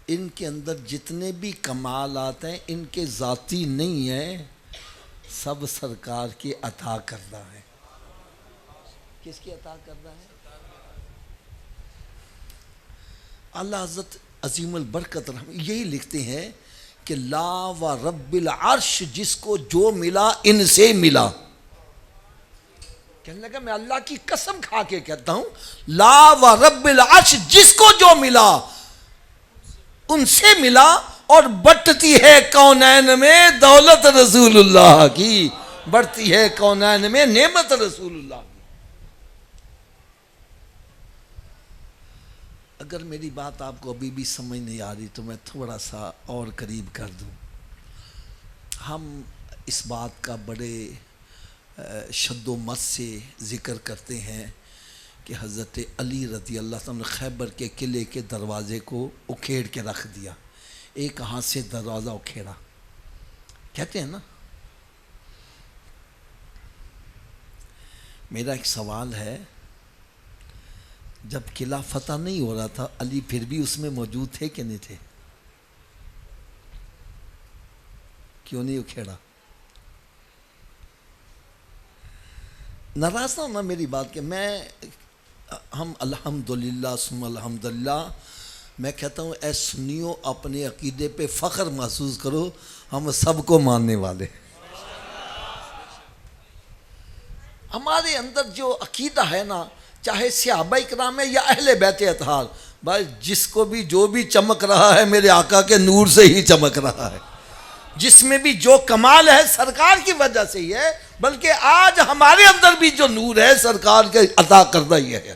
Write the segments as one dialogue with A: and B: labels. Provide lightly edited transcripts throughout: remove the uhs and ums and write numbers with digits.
A: ان کے اندر جتنے بھی کمالات ہیں ان کے ذاتی نہیں ہیں، سب سرکار کی عطا کردہ ہے۔ کس کی عطا کردہ ہے؟ اللہ حضرت عظیم البرکت رحمہ یہی لکھتے ہیں کہ لا و رب العرش، جس کو جو ملا ان سے ملا۔ کہنے لگا میں اللہ کی قسم کھا کے کہتا ہوں، لا و رب العرش، جس کو جو ملا ان سے ملا، اور بٹتی ہے کونین میں دولت رسول اللہ کی، بڑھتی ہے کونین میں نعمت رسول اللہ کی۔ اگر میری بات آپ کو ابھی بھی سمجھ نہیں آ رہی تو میں تھوڑا سا اور قریب کر دوں۔ ہم اس بات کا بڑے شد و مت سے ذکر کرتے ہیں کہ حضرت علی رضی اللہ عنہ نے خیبر کے قلعے کے دروازے کو اکھیڑ کے رکھ دیا، ایک ہاتھ سے دروازہ اکھیڑا، کہتے ہیں نا۔ میرا ایک سوال ہے، جب قلعہ فتح نہیں ہو رہا تھا علی پھر بھی اس میں موجود تھے کہ نہیں تھے؟ کیوں نہیں اکھیڑا؟ ناراض نہ ہونا میری بات کہ ہم الحمدللہ ثم الحمدللہ، میں کہتا ہوں اے سنیو اپنے عقیدے پہ فخر محسوس کرو، ہم سب کو ماننے والے۔ ہمارے اندر جو عقیدہ ہے نا، چاہے صحابہ اکرام ہے یا اہل بیت اطہار، بھائی جس کو بھی جو بھی چمک رہا ہے میرے آقا کے نور سے ہی چمک رہا ہے، جس میں بھی جو کمال ہے سرکار کی وجہ سے ہی ہے، بلکہ آج ہمارے اندر بھی جو نور ہے سرکار کے عطا کردہ ہی ہے۔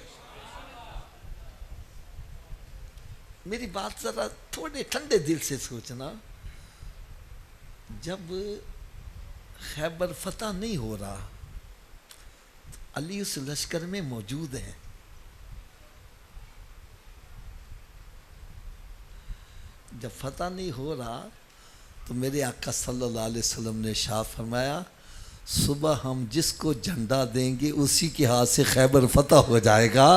A: میری بات ذرا تھوڑے ٹھنڈے دل سے سوچنا، جب خیبر فتح نہیں ہو رہا علی اس لشکر میں موجود ہیں، جب فتح نہیں ہو رہا تو میرے آقا صلی اللہ علیہ وسلم نے ارشاد فرمایا صبح ہم جس کو جھنڈا دیں گے اسی کے ہاتھ سے خیبر فتح ہو جائے گا۔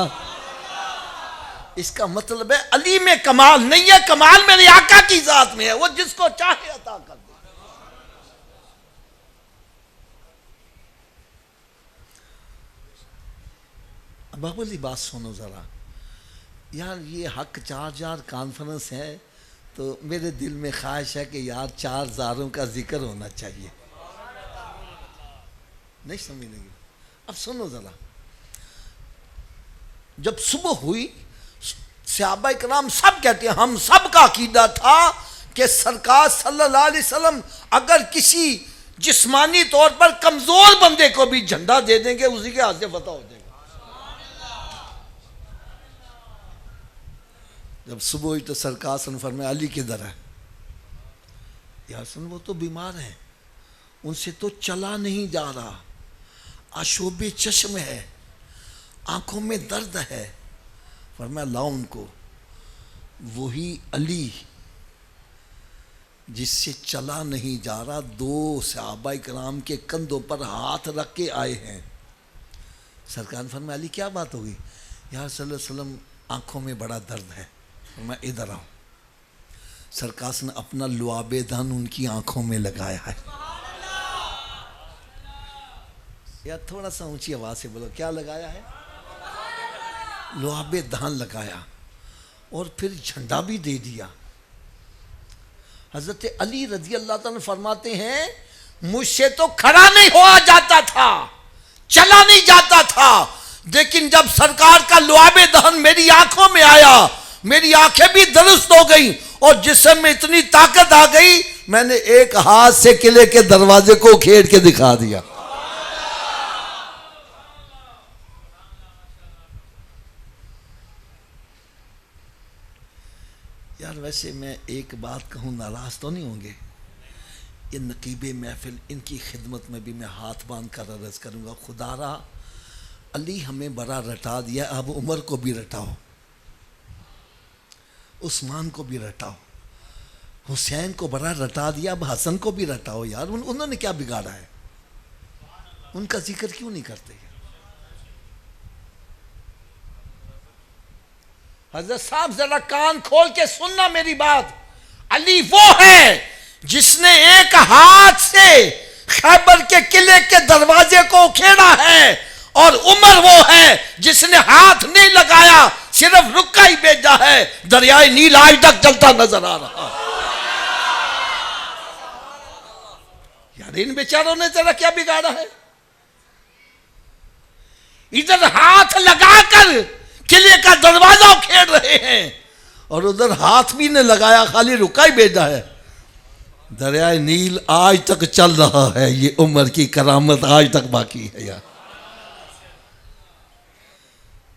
A: اس کا مطلب ہے علی میں کمال نہیں ہے، کمال میرے آقا کی ذات میں ہے، وہ جس کو چاہے عطا کر دے۔ اب اگلی بات سنو ذرا، یار یہ حق 4 کانفرنس ہے تو میرے دل میں خواہش ہے کہ یار 4 زاروں کا ذکر ہونا چاہیے، نہیں سمجھنے گی؟ اب سنو ذرا، جب صبح ہوئی صحابہ اکرام سب کہتے ہیں، ہم سب کا عقیدہ تھا کہ سرکار صلی اللہ علیہ وسلم اگر کسی جسمانی طور پر کمزور بندے کو بھی جھنڈا دے دیں گے اسی کے ہاتھ سے فتح ہو جائے گا۔ جب صبح ہوئی تو سرکار صلی اللہ علیہ وسلم فرمایا علی کدھر ہے؟ یا حسن وہ تو بیمار ہیں، ان سے تو چلا نہیں جا رہا، آشوب چشم ہے، آنکھوں میں درد ہے۔ فرمایا لاؤ ان کو۔ وہی علی جس سے چلا نہیں جا رہا 2 صحابہ کرام کے کندھوں پر ہاتھ رکھ کے آئے ہیں۔ سرکار نے فرمایا علی کیا بات ہوگی؟ یا صلی اللہ علیہ وسلم آنکھوں میں بڑا درد ہے۔ فرمایا ادھر آؤ۔ سرکار نے اپنا لعاب دہن ان کی آنکھوں میں لگایا ہے۔ یا تھوڑا سا اونچی آواز سے بولو، کیا لگایا ہے؟ لعاب دہن لگایا، اور پھر جھنڈا بھی دے دیا۔ حضرت علی رضی اللہ عنہ فرماتے ہیں مجھ سے تو کھڑا نہیں ہوا جاتا تھا، چلا نہیں جاتا تھا، لیکن جب سرکار کا لعاب دہن میری آنکھوں میں آیا میری آنکھیں بھی درست ہو گئیں، اور جسم میں اتنی طاقت آ گئی میں نے ایک ہاتھ سے قلعے کے دروازے کو کھیڑ کے دکھا دیا۔ یار ویسے میں ایک بات کہوں، ناراض تو نہیں ہوں گے؟ یہ نقیب محفل ان کی خدمت میں بھی میں ہاتھ باندھ کر عرض کروں گا، خدا را علی ہمیں بڑا رٹا دیا، اب عمر کو بھی رٹاؤ، عثمان کو بھی رٹاؤ، حسین کو بڑا رٹا دیا، اب حسن کو بھی رٹاؤ۔ یار انہوں نے کیا بگاڑا ہے؟ ان کا ذکر کیوں نہیں کرتے؟ حضرت صاحب ذرا کان کھول کے سننا میری بات. علی وہ ہے جس نے ایک ہاتھ سے خیبر کے قلعے کے دروازے کو اکھیڑا ہے، اور عمر وہ ہے جس نے ہاتھ نہیں لگایا، صرف رکا ہی بھیجا ہے. دریائے نیل آج تک چلتا نظر آ رہا. یار ان بیچاروں نے ذرا کیا بگاڑا ہے؟ ادھر ہاتھ لگا کر قلعے کا دروازہ اکھیڑ رہے ہیں، اور ادھر ہاتھ بھی نے لگایا، خالی رکا ہی بھیجا ہے. دریائے نیل آج تک چل رہا ہے. یہ عمر کی کرامت آج تک باقی ہے. یار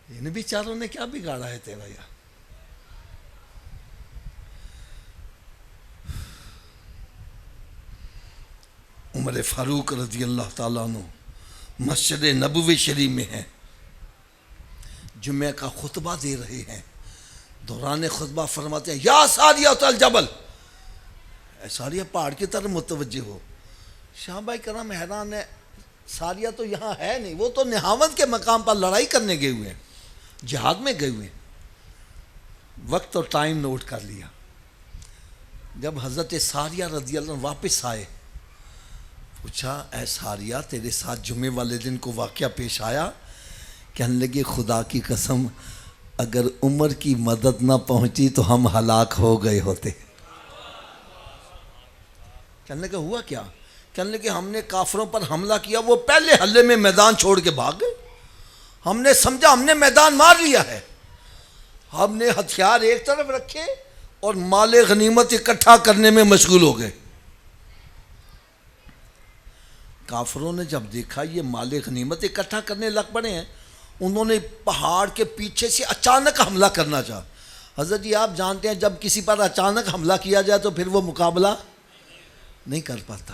A: ان بیچاروں نے کیا بگاڑا ہے تیرا یار؟ عمر فاروق رضی اللہ تعالیٰ عنہ مسجد نبوی شریف میں ہیں، جمعہ کا خطبہ دے رہے ہیں. دوران خطبہ فرماتے ہیں یا ساریۃ الجبل، اے ساریہ پہاڑ کی طرف متوجہ ہو. شاہ بھائی کرام حیران ہے، ساریہ تو یہاں ہے نہیں، وہ تو نہاوند کے مقام پر لڑائی کرنے گئے ہوئے ہیں، جہاد میں گئے ہوئے ہیں. وقت اور ٹائم نوٹ کر لیا. جب حضرت ساریہ رضی اللہ عنہ واپس آئے، پوچھا اے ساریہ تیرے ساتھ جمعے والے دن کو واقعہ پیش آیا؟ کہنے لگے خدا کی قسم اگر عمر کی مدد نہ پہنچی تو ہم ہلاک ہو گئے ہوتے. کہنے لگے ہوا کیا؟ کہنے لگے ہم نے کافروں پر حملہ کیا، وہ پہلے حملے میں میدان چھوڑ کے بھاگ گئے. ہم نے سمجھا ہم نے میدان مار لیا ہے، ہم نے ہتھیار ایک طرف رکھے اور مال غنیمت اکٹھا کرنے میں مشغول ہو گئے. کافروں نے جب دیکھا یہ مال غنیمت اکٹھا کرنے لگ پڑے ہیں، انہوں نے پہاڑ کے پیچھے سے اچانک حملہ کرنا چاہا. حضرت جی آپ جانتے ہیں جب کسی پر اچانک حملہ کیا جائے تو پھر وہ مقابلہ نہیں کر پاتا.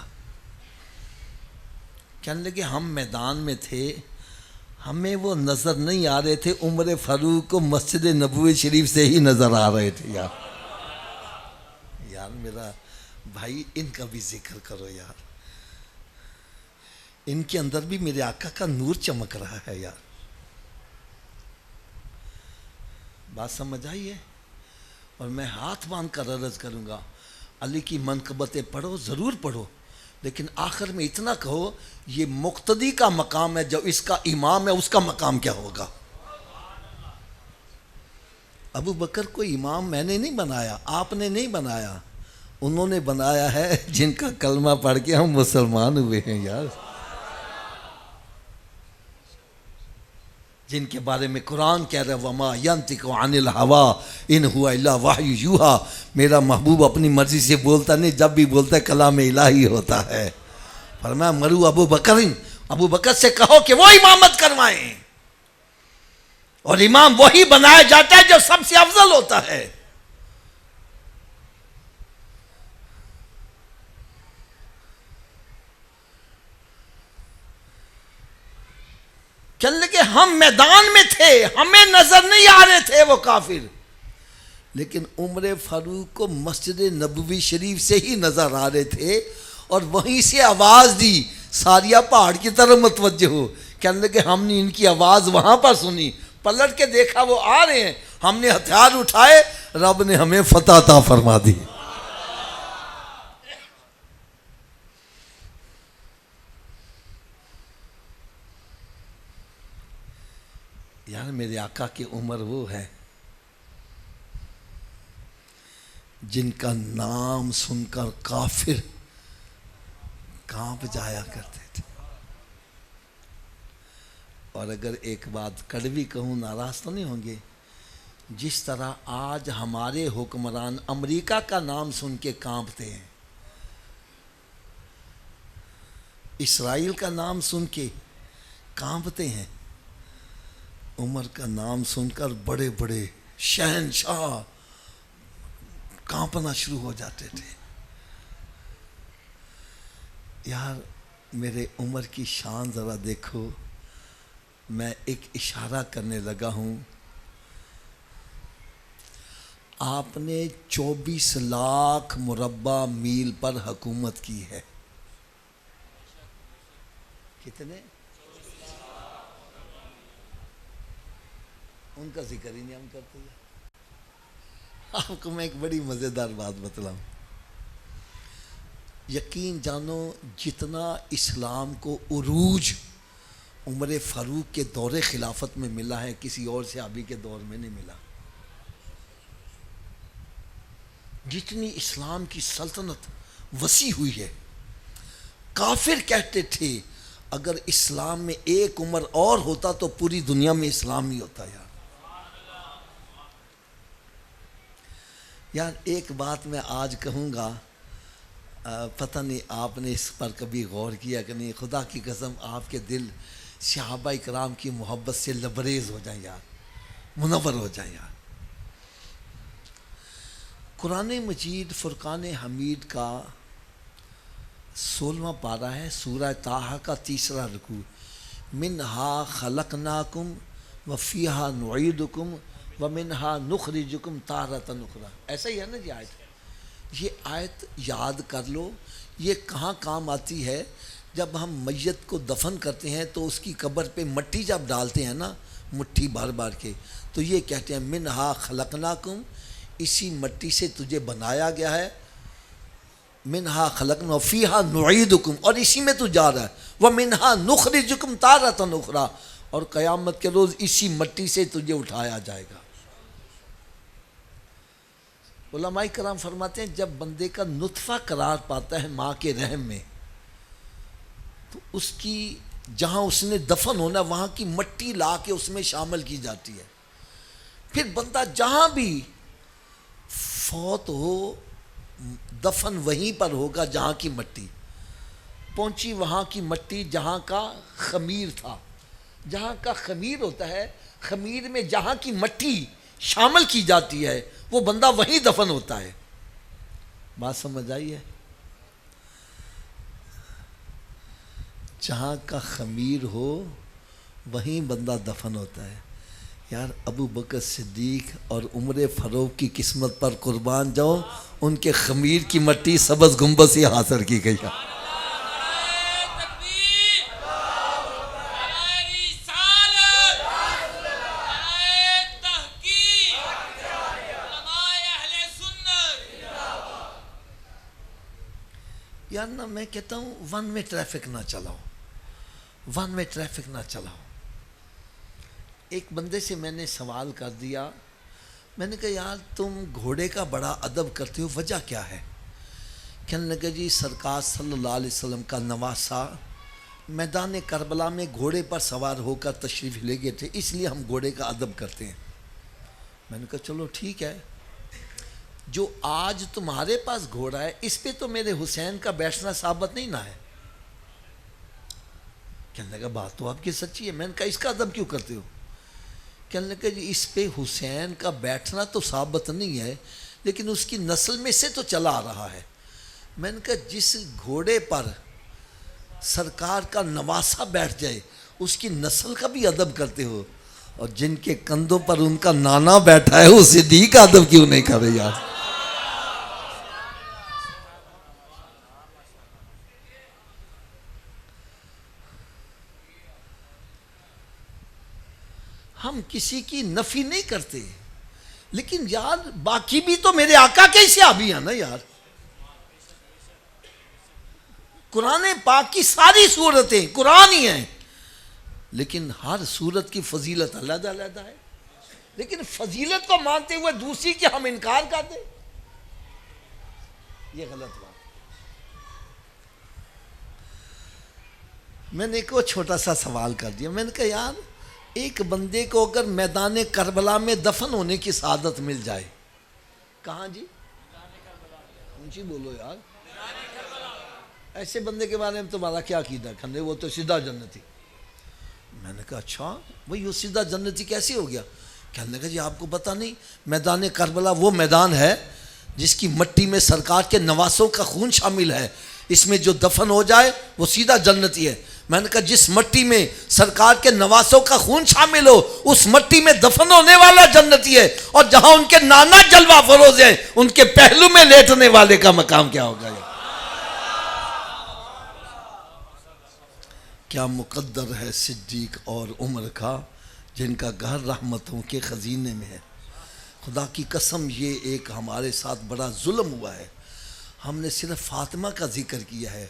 A: کہنے لگے ہم میدان میں تھے، ہمیں وہ نظر نہیں آ رہے تھے، عمر فاروق کو مسجد نبوی شریف سے ہی نظر آ رہے تھے. یار میرا بھائی ان کا بھی ذکر کرو یار، ان کے اندر بھی میرے آقا کا نور چمک رہا ہے یار. بات سمجھ آئی ہے؟ اور میں ہاتھ باندھ کر عرض کروں گا علی کی منقبتیں پڑھو، ضرور پڑھو، لیکن آخر میں اتنا کہو یہ مقتدی کا مقام ہے، جو اس کا امام ہے اس کا مقام کیا ہوگا؟ ابو بکر کو امام میں نے نہیں بنایا، آپ نے نہیں بنایا، انہوں نے بنایا ہے جن کا کلمہ پڑھ کے ہم مسلمان ہوئے ہیں یار، جن کے بارے میں قرآن کہہ رہا ہے وَمَا يَنْتِقُ عَنِ الْهَوَىٰ إِنْ هُوَ إِلَّا وَحْيٌ يُوحَىٰ. میرا محبوب اپنی مرضی سے بولتا نہیں، جب بھی بولتا ہے کلام الہی ہوتا ہے. فرمایا مرو ابو بکر، ابو بکر سے کہو کہ وہ امامت کروائیں، اور امام وہی بنایا جاتا ہے جو سب سے افضل ہوتا ہے. چل کے ہم میدان میں تھے، ہمیں نظر نہیں آ رہے تھے وہ کافر، لیکن عمر فاروق کو مسجد نبوی شریف سے ہی نظر آ رہے تھے، اور وہیں سے آواز دی ساریہ پہاڑ کی طرف متوجہ ہو. کہنے لگے ہم نے ان کی آواز وہاں پر سنی، پلٹ کے دیکھا وہ آ رہے ہیں، ہم نے ہتھیار اٹھائے، رب نے ہمیں فتح عطا فرما دی. یار میرے آقا کی عمر وہ ہے جن کا نام سن کر کافر کانپ جایا کرتے تھے. اور اگر ایک بات کڑوی کہوں ناراض تو نہیں ہوں گے، جس طرح آج ہمارے حکمران امریکہ کا نام سن کے کانپتے ہیں، اسرائیل کا نام سن کے کانپتے ہیں، عمر کا نام سن کر بڑے بڑے شہنشاہ کانپنا شروع ہو جاتے تھے. یار میرے عمر کی شان ذرا دیکھو. میں ایک اشارہ کرنے لگا ہوں، آپ نے 24 لاکھ مربع میل پر حکومت کی ہے. کتنے؟ ان کا ذکر ہی نہیں ہم کرتے ہیں. آپ کو میں ایک بڑی مزیدار بات بتلاؤں. یقین جانو جتنا اسلام کو عروج عمر فاروق کے دور خلافت میں ملا ہے کسی اور صحابی کے دور میں نہیں ملا. جتنی اسلام کی سلطنت وسیع ہوئی ہے. کافر کہتے تھے اگر اسلام میں ایک عمر اور ہوتا تو پوری دنیا میں اسلام ہی ہوتا. یار ایک بات میں آج کہوں گا, پتہ نہیں آپ نے اس پر کبھی غور کیا کہ نہیں, خدا کی قسم آپ کے دل صحابہ کرام کی محبت سے لبریز ہو جائیں یار, منور ہو جائیں یار. قرآن مجید فرقان حمید کا 16واں پارہ ہے, سورہ طٰہٰ کا 3واں رکوع. منہا خلقناکم وفیہا نعیدکم ومنہا نخرجکم تارۃ اخری. ایسا ہی ہے نا جی آیت. یہ آیت یاد کر لو. یہ کہاں کام آتی ہے؟ جب ہم میت کو دفن کرتے ہیں تو اس کی قبر پہ مٹی جب ڈالتے ہیں نا, مٹھی بار بار کے, تو یہ کہتے ہیں منہا خلقناکم, اسی مٹی سے تجھے بنایا گیا ہے. منہا خلقنا فیہا نعیدکم, اور اسی میں تو جا رہا ہے. ومنہا نخرجکم تارۃ اخری, اور قیامت کے روز اسی مٹی سے تجھے اٹھایا جائے گا. علماء کرام فرماتے ہیں جب بندے کا نطفہ قرار پاتا ہے ماں کے رحم میں, تو اس کی جہاں اس نے دفن ہونا وہاں کی مٹی لا کے اس میں شامل کی جاتی ہے. پھر بندہ جہاں بھی فوت ہو دفن وہیں پر ہوگا جہاں کی مٹی پہنچی. وہاں کی مٹی جہاں کا خمیر تھا, جہاں کا خمیر ہوتا ہے, خمیر میں جہاں کی مٹی شامل کی جاتی ہے وہ بندہ وہیں دفن ہوتا ہے. بات سمجھ آئی ہے؟ جہاں کا خمیر ہو وہیں بندہ دفن ہوتا ہے. یار ابو بکر صدیق اور عمر فاروق کی قسمت پر قربان جاؤ, ان کے خمیر کی مٹی سبز گنبد سے حاصل کی گئی ہے. یار نا میں کہتا ہوں ون وے ٹریفک نہ چلاؤ, ون وے ٹریفک نہ چلاؤ. ایک بندے سے میں نے سوال کر دیا, میں نے کہا یار تم گھوڑے کا بڑا ادب کرتے ہو, وجہ کیا ہے؟ کہنے لگا جی سرکار صلی اللہ علیہ وسلم کا نواسہ میدان کربلا میں گھوڑے پر سوار ہو کر تشریف لے گئے تھے, اس لیے ہم گھوڑے کا ادب کرتے ہیں. میں نے کہا چلو ٹھیک ہے, جو آج تمہارے پاس گھوڑا ہے اس پہ تو میرے حسین کا بیٹھنا ثابت نہیں نہ ہے. کہنے لگا بات تو آپ کی سچی ہے. میں نے کہا اس کا ادب کیوں کرتے ہو؟ کہنے لگا جی اس پہ حسین کا بیٹھنا تو ثابت نہیں ہے لیکن اس کی نسل میں سے تو چلا آ رہا ہے. میں نے کہا جس گھوڑے پر سرکار کا نواسہ بیٹھ جائے اس کی نسل کا بھی ادب کرتے ہو, اور جن کے کندھوں پر ان کا نانا بیٹھا ہے اس صدیق کا ادب کیوں نہیں کر رہے یار؟ ہم کسی کی نفی نہیں کرتے, لیکن یار باقی بھی تو میرے آقا کے صحابی ہیں نا یار. قرآن پاک کی ساری صورتیں قرآن ہی ہیں, لیکن ہر صورت کی فضیلت علیحدہ علیحدہ ہے. لیکن فضیلت کو مانتے ہوئے دوسری کی ہم انکار کرتے, یہ غلط بات. میں نے ایک چھوٹا سا سوال کر دیا. میں نے کہا یار ایک بندے کو اگر میدان کربلا میں دفن ہونے کی سعادت مل جائے, کہاں جی اونچی بولو یار, ایسے بندے کے بارے میں تمہارا کیا عقیدہ؟ کہنے وہ تو سیدھا جنتی. میں نے کہا اچھا بھئی وہ سیدھا جنتی کیسے ہو گیا؟ کہنے لگا جی آپ کو پتہ نہیں, میدان کربلا وہ میدان ہے جس کی مٹی میں سرکار کے نواسوں کا خون شامل ہے, اس میں جو دفن ہو جائے وہ سیدھا جنتی ہے. میں نے کہا جس مٹی میں سرکار کے نواسوں کا خون شامل ہو اس مٹی میں دفن ہونے والا جنتی ہے, اور جہاں ان کے نانا جلوہ فروز ہیں ان کے پہلو میں لیٹنے والے کا مقام کیا ہوگا؟ کیا مقدر ہے صدیق اور عمر کا, جن کا گھر رحمتوں کے خزینے میں ہے. خدا کی قسم یہ ایک ہمارے ساتھ بڑا ظلم ہوا ہے. ہم نے صرف فاطمہ کا ذکر کیا ہے،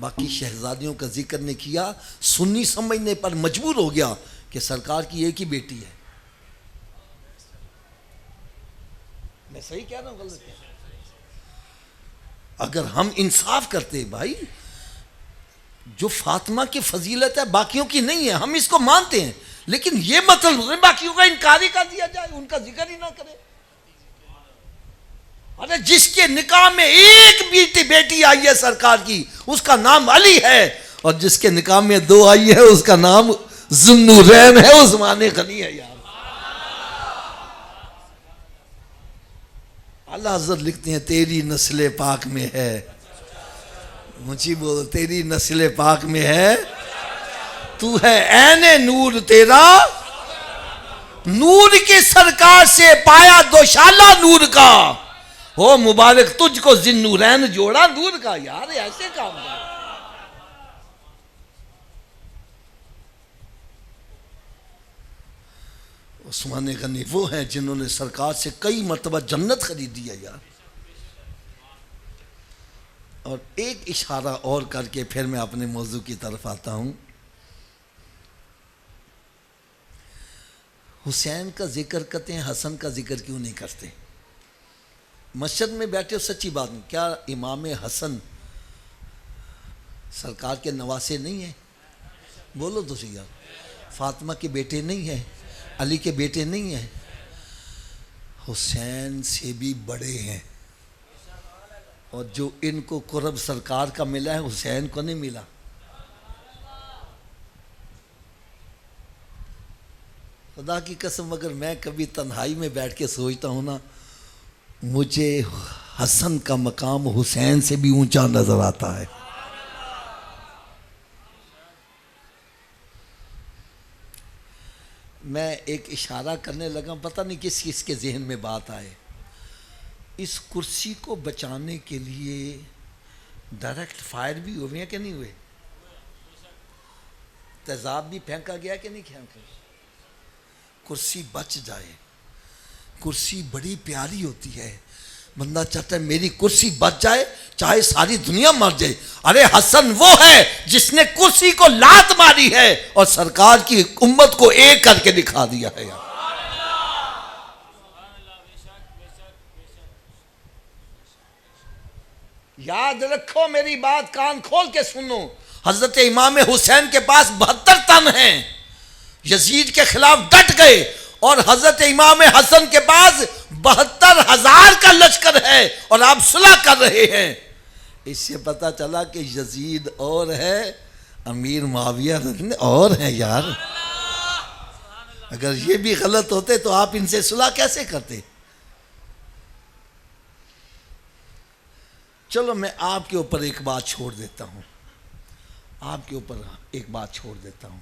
A: باقی شہزادیوں کا ذکر نہیں کیا. سنی سمجھنے پر مجبور ہو گیا کہ سرکار کی ایک ہی بیٹی ہے. میں صحیح کہہ رہا ہوں غلط کہہ رہا ہوں؟ اگر ہم انصاف کرتے بھائی، جو فاطمہ کی فضیلت ہے باقیوں کی نہیں ہے، ہم اس کو مانتے ہیں، لیکن یہ مطلب نہیں باقیوں کا انکار ہی کر دیا جائے، ان کا ذکر ہی نہ کرے. ارے جس کے نکاح میں ایک بیٹی آئی ہے سرکار کی، اس کا نام علی ہے، اور جس کے نکاح میں 2 آئی ہے اس کا نام ذوالنورین ہے، عثمان غنی ہے. یار اللہ حضرت لکھتے ہیں تیری نسل پاک میں ہے، مجھے بولو تیری نسل پاک میں ہے، تو ہے عین نور، تیرا نور کی سرکار سے پایا دوشالہ نور کا، ہو مبارک تجھ کو ذی النورین جوڑا نور کا. یار ایسے کام کر. عثمان غنی وہ ہیں جنہوں نے سرکار سے کئی مرتبہ جنت خریدی ہے. یار اور ایک اشارہ اور کر کے پھر میں اپنے موضوع کی طرف آتا ہوں. حسین کا ذکر کرتے ہیں، حسن کا ذکر کیوں نہیں کرتے؟ مسجد میں بیٹھے ہو، سچی بات نہیں، کیا امام حسن سرکار کے نواسے نہیں ہیں؟ بولو تو صحیح. فاطمہ کے بیٹے نہیں ہیں؟ علی کے بیٹے نہیں ہیں؟ حسین سے بھی بڑے ہیں، اور جو ان کو قرب سرکار کا ملا ہے حسین کو نہیں ملا. خدا کی قسم اگر میں کبھی تنہائی میں بیٹھ کے سوچتا ہوں نا، مجھے حسن کا مقام حسین سے بھی اونچا نظر آتا ہے. میں ایک اشارہ کرنے لگا، پتہ نہیں کس کے ذہن میں بات آئے. اس کرسی کو بچانے کے لیے ڈائریکٹ فائر بھی ہوئے ہیں کہ نہیں ہوئے؟ تیزاب بھی پھینکا گیا کہ نہیں پھینکا؟ کرسی بچ جائے. کرسی بڑی پیاری ہوتی ہے، بندہ چاہتا ہے میری کرسی بچ جائے چاہے ساری دنیا مر جائے. ارے حسن وہ ہے جس نے کرسی کو لات ماری ہے اور سرکار کی امت کو ایک کر کے دکھا دیا ہے. یار یاد رکھو میری بات، کان کھول کے سنو. حضرت امام حسین کے پاس 72 تن ہیں، یزید کے خلاف ڈٹ گئے، اور حضرت امام حسن کے پاس 72,000 کا لشکر ہے اور آپ صلح کر رہے ہیں. اس سے پتہ چلا کہ یزید اور ہے، امیر معاویہ اور ہیں. یار اگر یہ بھی غلط ہوتے تو آپ ان سے صلح کیسے کرتے؟ چلو میں آپ کے اوپر ایک بات چھوڑ دیتا ہوں، آپ کے اوپر ایک بات چھوڑ دیتا ہوں.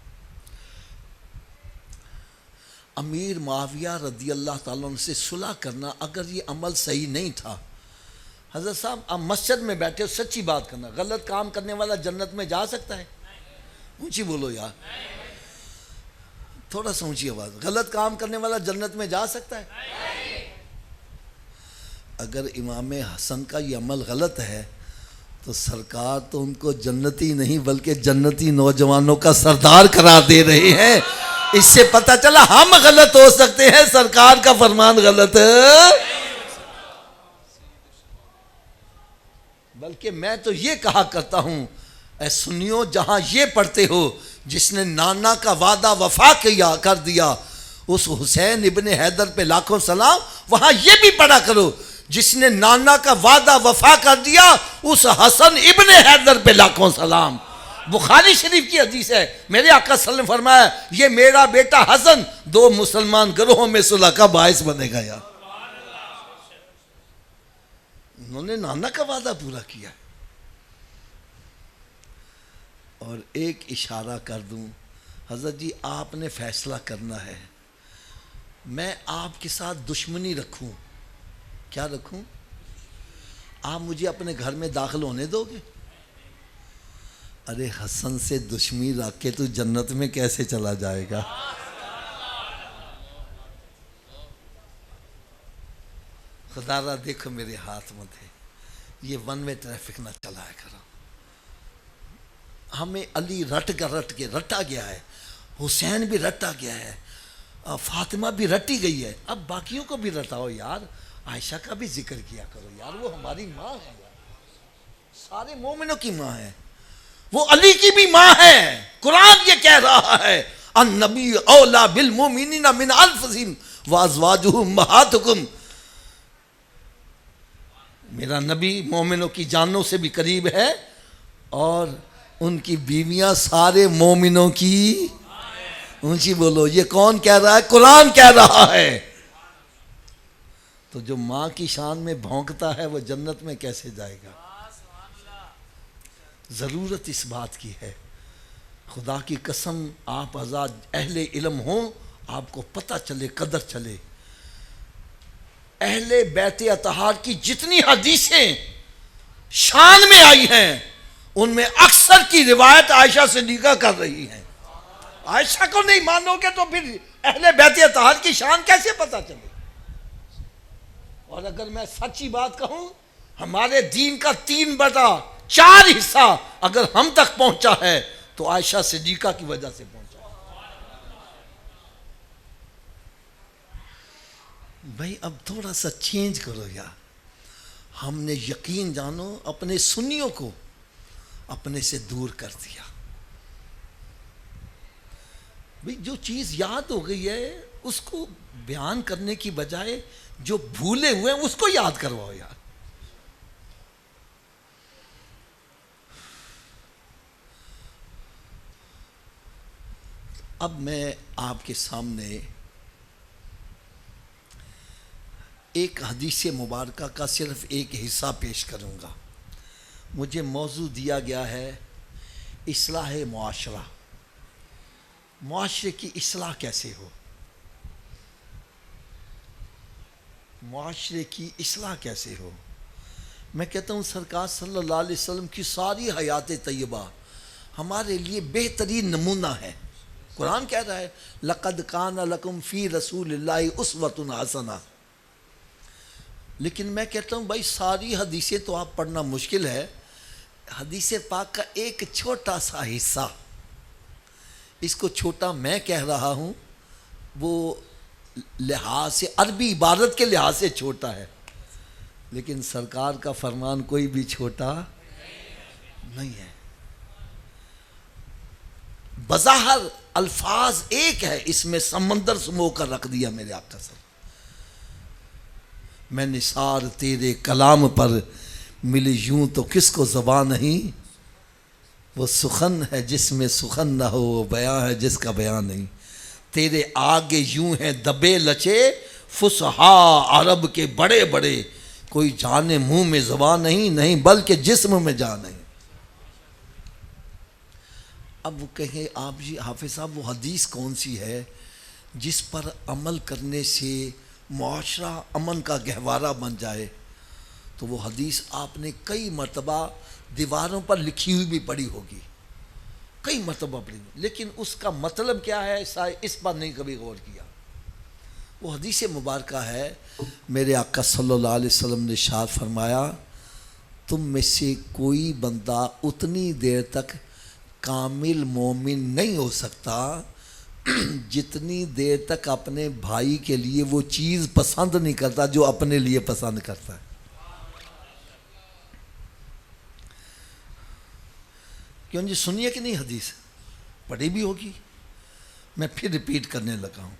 A: امیر معاویہ رضی اللہ تعالیٰ عنہ سے صلح کرنا اگر یہ عمل صحیح نہیں تھا، حضرت صاحب آپ مسجد میں بیٹھے ہو، سچی بات کرنا، غلط کام کرنے والا جنت میں جا سکتا ہے؟ اونچی بولو یار، تھوڑا سا اونچی آواز. غلط کام کرنے والا جنت میں جا سکتا ہے؟ اگر امام حسن کا یہ عمل غلط ہے تو سرکار تو ان کو جنتی نہیں بلکہ جنتی نوجوانوں کا سردار قرار دے رہے ہیں. اس سے پتہ چلا ہم غلط ہو سکتے ہیں، سرکار کا فرمان غلط ہے. بلکہ میں تو یہ کہا کرتا ہوں، اے سنیو جہاں یہ پڑھتے ہو جس نے نانا کا وعدہ وفا کیا کر دیا اس حسین ابن حیدر پہ لاکھوں سلام، وہاں یہ بھی پڑھا کرو جس نے نانا کا وعدہ وفا کر دیا اس حسن ابن حیدر پہ لاکھوں سلام. بخاری شریف کی حدیث ہے، میرے آقا صلی اللہ علیہ وسلم نے فرمایا یہ میرا بیٹا حسن 2 مسلمان گروہوں میں صلح کا باعث بنے گا. یار انہوں نے نانا کا وعدہ پورا کیا. اور ایک اشارہ کر دوں، حضرت جی آپ نے فیصلہ کرنا ہے، میں آپ کے ساتھ دشمنی رکھوں؟ کیا رکھوں؟ آپ مجھے اپنے گھر میں داخل ہونے دو گے؟ ارے حسن سے دشمنی رکھ کے تو جنت میں کیسے چلا جائے گا؟ خدا را دیکھو میرے ہاتھ میں تھے، یہ ون وے ٹریفک نہ چلایا کرو. ہمیں علی رٹا گیا ہے، حسین بھی رٹا گیا ہے، فاطمہ بھی رٹی گئی ہے، اب باقیوں کو بھی رٹاؤ یار. عائشہ کا بھی ذکر کیا کرو یار، وہ ہماری ماں ہے یار، سارے مومنوں کی ماں ہے، وہ علی کی بھی ماں ہے. قرآن یہ کہہ رہا ہے النبی اولا بالمؤمنین من انفسہم وازواجہ امہاتکم، میرا نبی مومنوں کی جانوں سے بھی قریب ہے اور ان کی بیویاں سارے مومنوں کی. اونچی بولو، یہ کون کہہ رہا ہے؟ قرآن کہہ رہا ہے. تو جو ماں کی شان میں بھونکتا ہے وہ جنت میں کیسے جائے گا؟ ضرورت اس بات کی ہے. خدا کی قسم، آپ آزاد اہل علم ہوں، آپ کو پتہ چلے، قدر چلے. اہل بیت اطہار کی جتنی حدیثیں شان میں آئی ہیں ان میں اکثر کی روایت عائشہ صدیقہ کر رہی ہیں. عائشہ کو نہیں مانو گے تو پھر اہل بیت اطہار کی شان کیسے پتہ چلے؟ اور اگر میں سچی بات کہوں، ہمارے دین کا 3/4 حصہ اگر ہم تک پہنچا ہے تو عائشہ صدیقہ کی وجہ سے پہنچا. بھائی اب تھوڑا سا چینج کرو یار. ہم نے یقین جانو اپنے سنیوں کو اپنے سے دور کر دیا. بھئی جو چیز یاد ہو گئی ہے اس کو بیان کرنے کی بجائے جو بھولے ہوئے ہیں اس کو یاد کرواؤ یار. اب میں آپ کے سامنے ایک حدیث مبارکہ کا صرف ایک حصہ پیش کروں گا. مجھے موضوع دیا گیا ہے اصلاح معاشرہ. معاشرے کی اصلاح کیسے ہو؟ معاشرے کی اصلاح کیسے ہو؟ میں کہتا ہوں سرکار صلی اللہ علیہ وسلم کی ساری حیات طیبہ ہمارے لیے بہترین نمونہ ہے. قرآن کہہ رہا ہے لَقَدْ كَانَ لَكُمْ فِي رَسُولِ اللَّهِ أُسْوَةٌ حَسَنَةٌ. لیکن میں کہتا ہوں بھائی ساری حدیثیں تو آپ پڑھنا مشکل ہے. حدیث پاک کا ایک چھوٹا سا حصہ، اس کو چھوٹا میں کہہ رہا ہوں، وہ لحاظ سے عربی عبارت کے لحاظ سے چھوٹا ہے، لیکن سرکار کا فرمان کوئی بھی چھوٹا نہیں ہے. بظاہر الفاظ ایک ہے، اس میں سمندر سمو کر رکھ دیا میرے آقا صلی. میں نثار تیرے کلام پر ملی یوں تو کس کو زبان نہیں، وہ سخن ہے جس میں سخن نہ ہو، وہ بیان ہے جس کا بیان نہیں. تیرے آگے یوں ہیں دبے لچے فصحا عرب کے بڑے بڑے، کوئی جانے منہ میں زبان نہیں، نہیں بلکہ جسم میں جان نہیں. اب وہ کہیں آپ جی حافظ صاحب وہ حدیث کون سی ہے جس پر عمل کرنے سے معاشرہ امن کا گہوارہ بن جائے؟ تو وہ حدیث آپ نے کئی مرتبہ دیواروں پر لکھی ہوئی بھی پڑھی ہوگی، کئی مرتبہ پڑھی، لیکن اس کا مطلب کیا ہے اس پر نہیں کبھی غور کیا. وہ حدیث مبارکہ ہے، میرے آقا صلی اللہ علیہ وسلم نے ارشاد فرمایا تم میں سے کوئی بندہ اتنی دیر تک کامل مومن نہیں ہو سکتا جتنی دیر تک اپنے بھائی کے لیے وہ چیز پسند نہیں کرتا جو اپنے لیے پسند کرتا ہے. کیوں جی سنیے کہ نہیں؟ حدیث پڑھی بھی ہوگی، میں پھر ریپیٹ کرنے لگا ہوں.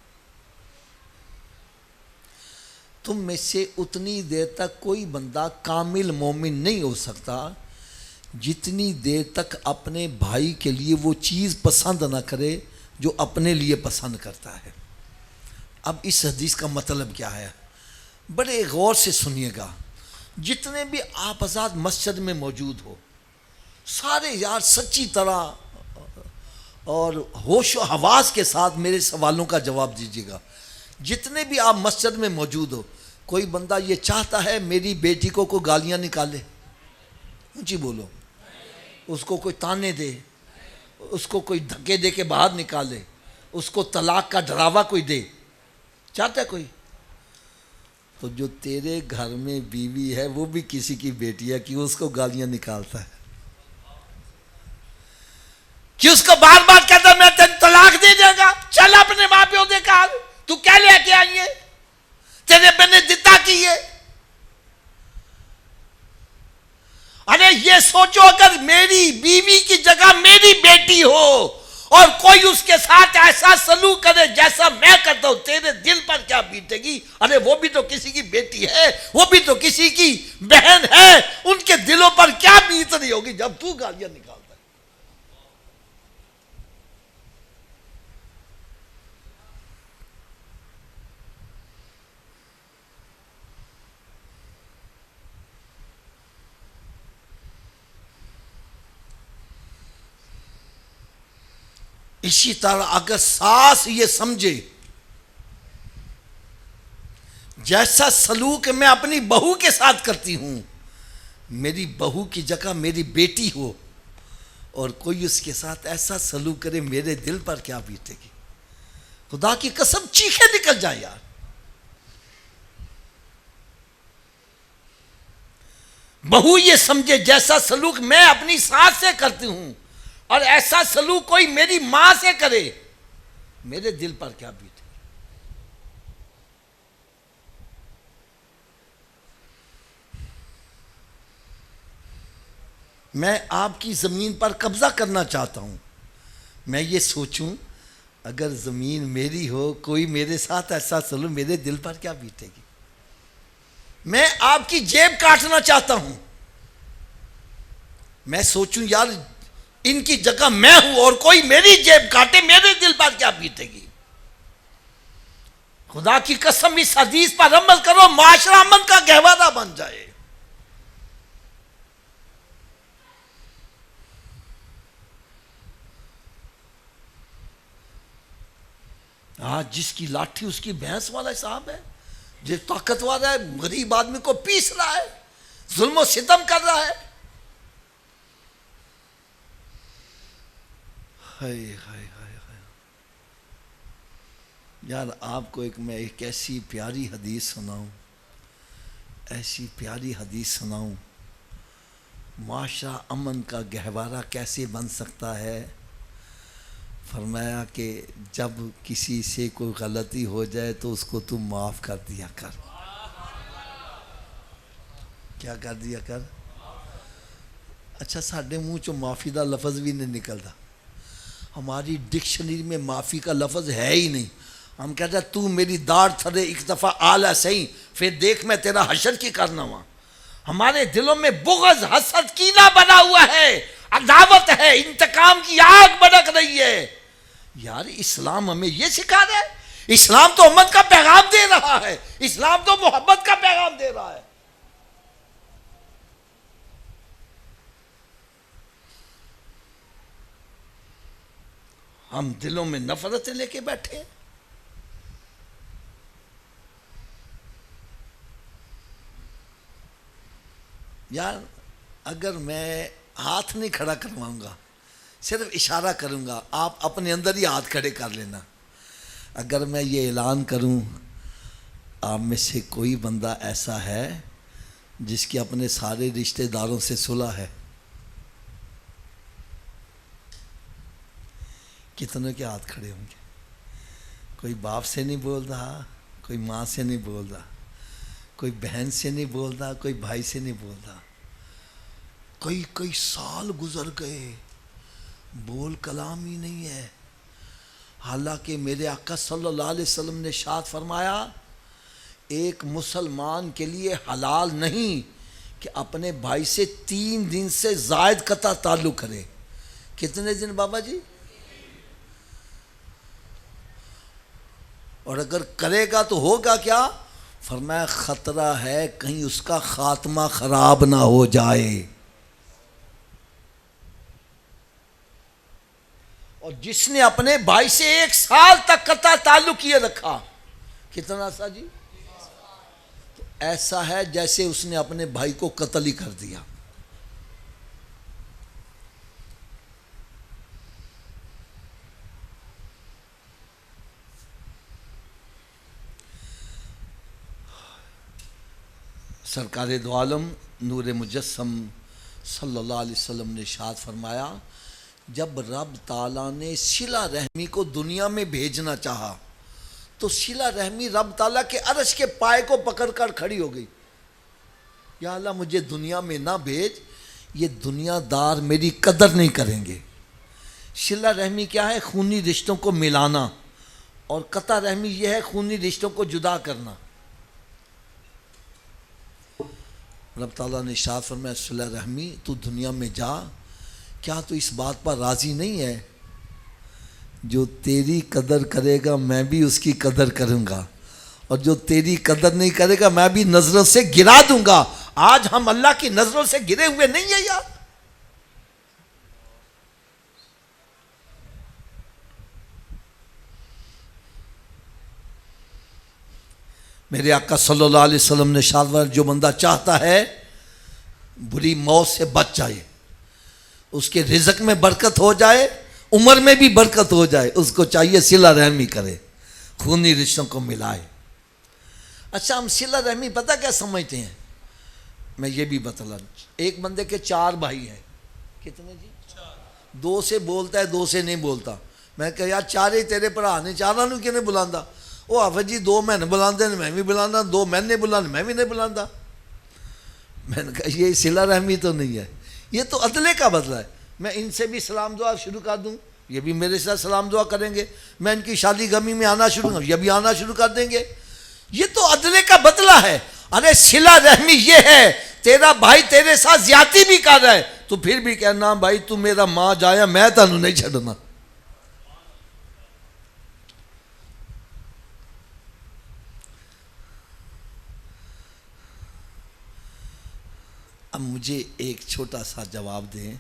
A: تم میں سے اتنی دیر تک کوئی بندہ کامل مومن نہیں ہو سکتا جتنی دیر تک اپنے بھائی کے لیے وہ چیز پسند نہ کرے جو اپنے لیے پسند کرتا ہے. اب اس حدیث کا مطلب کیا ہے؟ بڑے غور سے سنیے گا. جتنے بھی آپ حضرات مسجد میں موجود ہو سارے یار سچی طرح اور ہوش و حواس کے ساتھ میرے سوالوں کا جواب دیجیے گا. جتنے بھی آپ مسجد میں موجود ہو، کوئی بندہ یہ چاہتا ہے میری بیٹی کو کوئی گالیاں نکالے؟ اونچی بولو. اس کو کوئی تانے دے، اس کو کوئی دھکے دے کے باہر نکالے، اس کو طلاق کا ڈراوا کوئی دے؟ چاہتا ہے کوئی؟ تو جو تیرے گھر میں بیوی ہے وہ بھی کسی کی بیٹی ہے، کیوں اس کو گالیاں نکالتا ہے؟ کیوں اس کو بار بار کہتا ہے میں تین طلاق دے دے گا؟ چل اپنے ماں پیو دے کال، تو کیا لے کے آئی ہے؟ تیرے میں نے دتا کی ہے؟ ارے یہ سوچو اگر میری بیوی کی جگہ میری بیٹی ہو اور کوئی اس کے ساتھ ایسا سلوک کرے جیسا میں کرتا ہوں، تیرے دل پر کیا بیتے گی؟ ارے وہ بھی تو کسی کی بیٹی ہے، وہ بھی تو کسی کی بہن ہے، ان کے دلوں پر کیا بیت رہی ہوگی جب تو گالیاں نکالتا ہے؟ اسی طرح اگر ساس یہ سمجھے جیسا سلوک میں اپنی بہو کے ساتھ کرتی ہوں، میری بہو کی جگہ میری بیٹی ہو، اور کوئی اس کے ساتھ ایسا سلوک کرے، میرے دل پر کیا بیتے گی؟ خدا کی قسم چیخیں نکل جائے یار۔ بہو یہ سمجھے جیسا سلوک میں اپنی ساس سے کرتی ہوں اور ایسا سلوک کوئی میری ماں سے کرے، میرے دل پر کیا بیتے؟ میں آپ کی زمین پر قبضہ کرنا چاہتا ہوں، میں یہ سوچوں اگر زمین میری ہو، کوئی میرے ساتھ ایسا سلوک، میرے دل پر کیا بیتے گی؟ میں آپ کی جیب کاٹنا چاہتا ہوں، میں سوچوں یار ان کی جگہ میں ہوں اور کوئی میری جیب کاٹے، میرے دل پر کیا بیتے گی؟ خدا کی قسم اس حدیث پر عمل کرو، معاشرہ امن کا گہوارہ بن جائے۔ آج جس کی لاٹھی اس کی بھینس والا حساب ہے، جو طاقتور ہے غریب آدمی کو پیس رہا ہے، ظلم و ستم کر رہا ہے۔ ہائے ہائے ہائے ہائے یار، آپ کو میں ایک ایسی پیاری حدیث سناؤں، ایسی پیاری حدیث سناؤں، معاشرہ امن کا گہوارہ کیسے بن سکتا ہے۔ فرمایا کہ جب کسی سے کوئی غلطی ہو جائے تو اس کو تم معاف کر دیا کر۔ کیا کر دیا کر؟ اچھا ساڈے منہ چوں معافی دا لفظ بھی نہیں نکلتا، ہماری ڈکشنری میں معافی کا لفظ ہے ہی نہیں۔ ہم کہتے ہیں تو میری داڑھ تھلے ایک دفعہ آلہ صحیح، پھر دیکھ میں تیرا حشر کی کرنا ہوا۔ ہمارے دلوں میں بغض، حسد، کینہ بنا ہوا ہے، عداوت ہے، انتقام کی آگ بھڑک رہی ہے۔ یار اسلام ہمیں یہ سکھا رہا ہے؟ اسلام تو امن کا پیغام دے رہا ہے، اسلام تو محبت کا پیغام دے رہا ہے۔ ہم دلوں میں نفرتیں لے کے بیٹھے ہیں۔ یار اگر میں ہاتھ نہیں کھڑا کرواؤں گا، صرف اشارہ کروں گا، آپ اپنے اندر ہی ہاتھ کھڑے کر لینا۔ اگر میں یہ اعلان کروں آپ میں سے کوئی بندہ ایسا ہے جس کی اپنے سارے رشتہ داروں سے صلح ہے، کتنوں کے ہاتھ کھڑے ہوں گے؟ کوئی باپ سے نہیں بول رہا، کوئی ماں سے نہیں بول رہا، کوئی بہن سے نہیں بول رہا، کوئی بھائی سے نہیں بول رہا۔ کئی سال گزر گئے، بول کلام ہی نہیں ہے۔ حالانکہ میرے آقا صلی اللہ علیہ وسلم نے ارشاد فرمایا ایک مسلمان کے لیے حلال نہیں کہ اپنے بھائی سے 3 دن سے زائد قطع تعلق کرے۔ کتنے دن بابا جی؟ اور اگر کرے گا تو ہوگا کیا؟ فرمایا خطرہ ہے کہیں اس کا خاتمہ خراب نہ ہو جائے۔ اور جس نے اپنے بھائی سے 1 سال تک قطع تعلق یہ رکھا، کتنا سا جی؟ تو ایسا ہے جیسے اس نے اپنے بھائی کو قتل ہی کر دیا۔ سرکار دو عالم نور مجسم صلی اللہ علیہ وسلم نے ارشاد فرمایا، جب رب تعالیٰ نے صلہ رحمی کو دنیا میں بھیجنا چاہا تو صلہ رحمی رب تعالیٰ کے عرش کے پائے کو پکڑ کر کھڑی ہو گئی، یا اللہ مجھے دنیا میں نہ بھیج، یہ دنیا دار میری قدر نہیں کریں گے۔ صلہ رحمی کیا ہے؟ خونی رشتوں کو ملانا، اور قطع رحمی یہ ہے خونی رشتوں کو جدا کرنا۔ رب تعالیٰ نے ارشاد فرمایا صلہ رحمی تو دنیا میں جا، کیا تو اس بات پر راضی نہیں ہے جو تیری قدر کرے گا میں بھی اس کی قدر کروں گا، اور جو تیری قدر نہیں کرے گا میں بھی نظروں سے گرا دوں گا۔ آج ہم اللہ کی نظروں سے گرے ہوئے نہیں ہیں یار۔ میرے آقا صلی اللہ علیہ وسلم نے ارشاد فرمایا جو بندہ چاہتا ہے بری موت سے بچ جائے، اس کے رزق میں برکت ہو جائے، عمر میں بھی برکت ہو جائے، اس کو چاہیے صلہ رحمی کرے، خونی رشتوں کو ملائے۔ اچھا ہم صلہ رحمی پتہ کیا سمجھتے ہیں؟ میں یہ بھی بتلا، ایک بندے کے 4 بھائی ہیں، کتنے جی؟ 2 سے بولتا ہے 2 سے نہیں بولتا۔ میں کہا یار 4 ہی تیرے بھرا نے، 4 نو کیوں نہیں بلاندا؟ وہ حافظ جی 2 میں نے بلاندے میں بھی بلانا، 2 میں نے بلانا میں بھی نہیں بلاندا۔ میں نے کہا یہ صلہ رحمی تو نہیں ہے، یہ تو عدلے کا بدلہ ہے۔ میں ان سے بھی سلام دعا شروع کر دوں، یہ بھی میرے ساتھ سلام دعا کریں گے۔ میں ان کی شادی غمی میں آنا شروع کروں، یہ بھی آنا شروع کر دیں گے۔ یہ تو عدلے کا بدلہ ہے۔ ارے صلہ رحمی یہ ہے تیرا بھائی تیرے ساتھ زیادتی بھی کر رہا ہے تو پھر بھی کہنا بھائی تو میرا ماں جایا میں تانوں نہیں چھڑنا۔ اب مجھے ایک چھوٹا سا جواب دیں،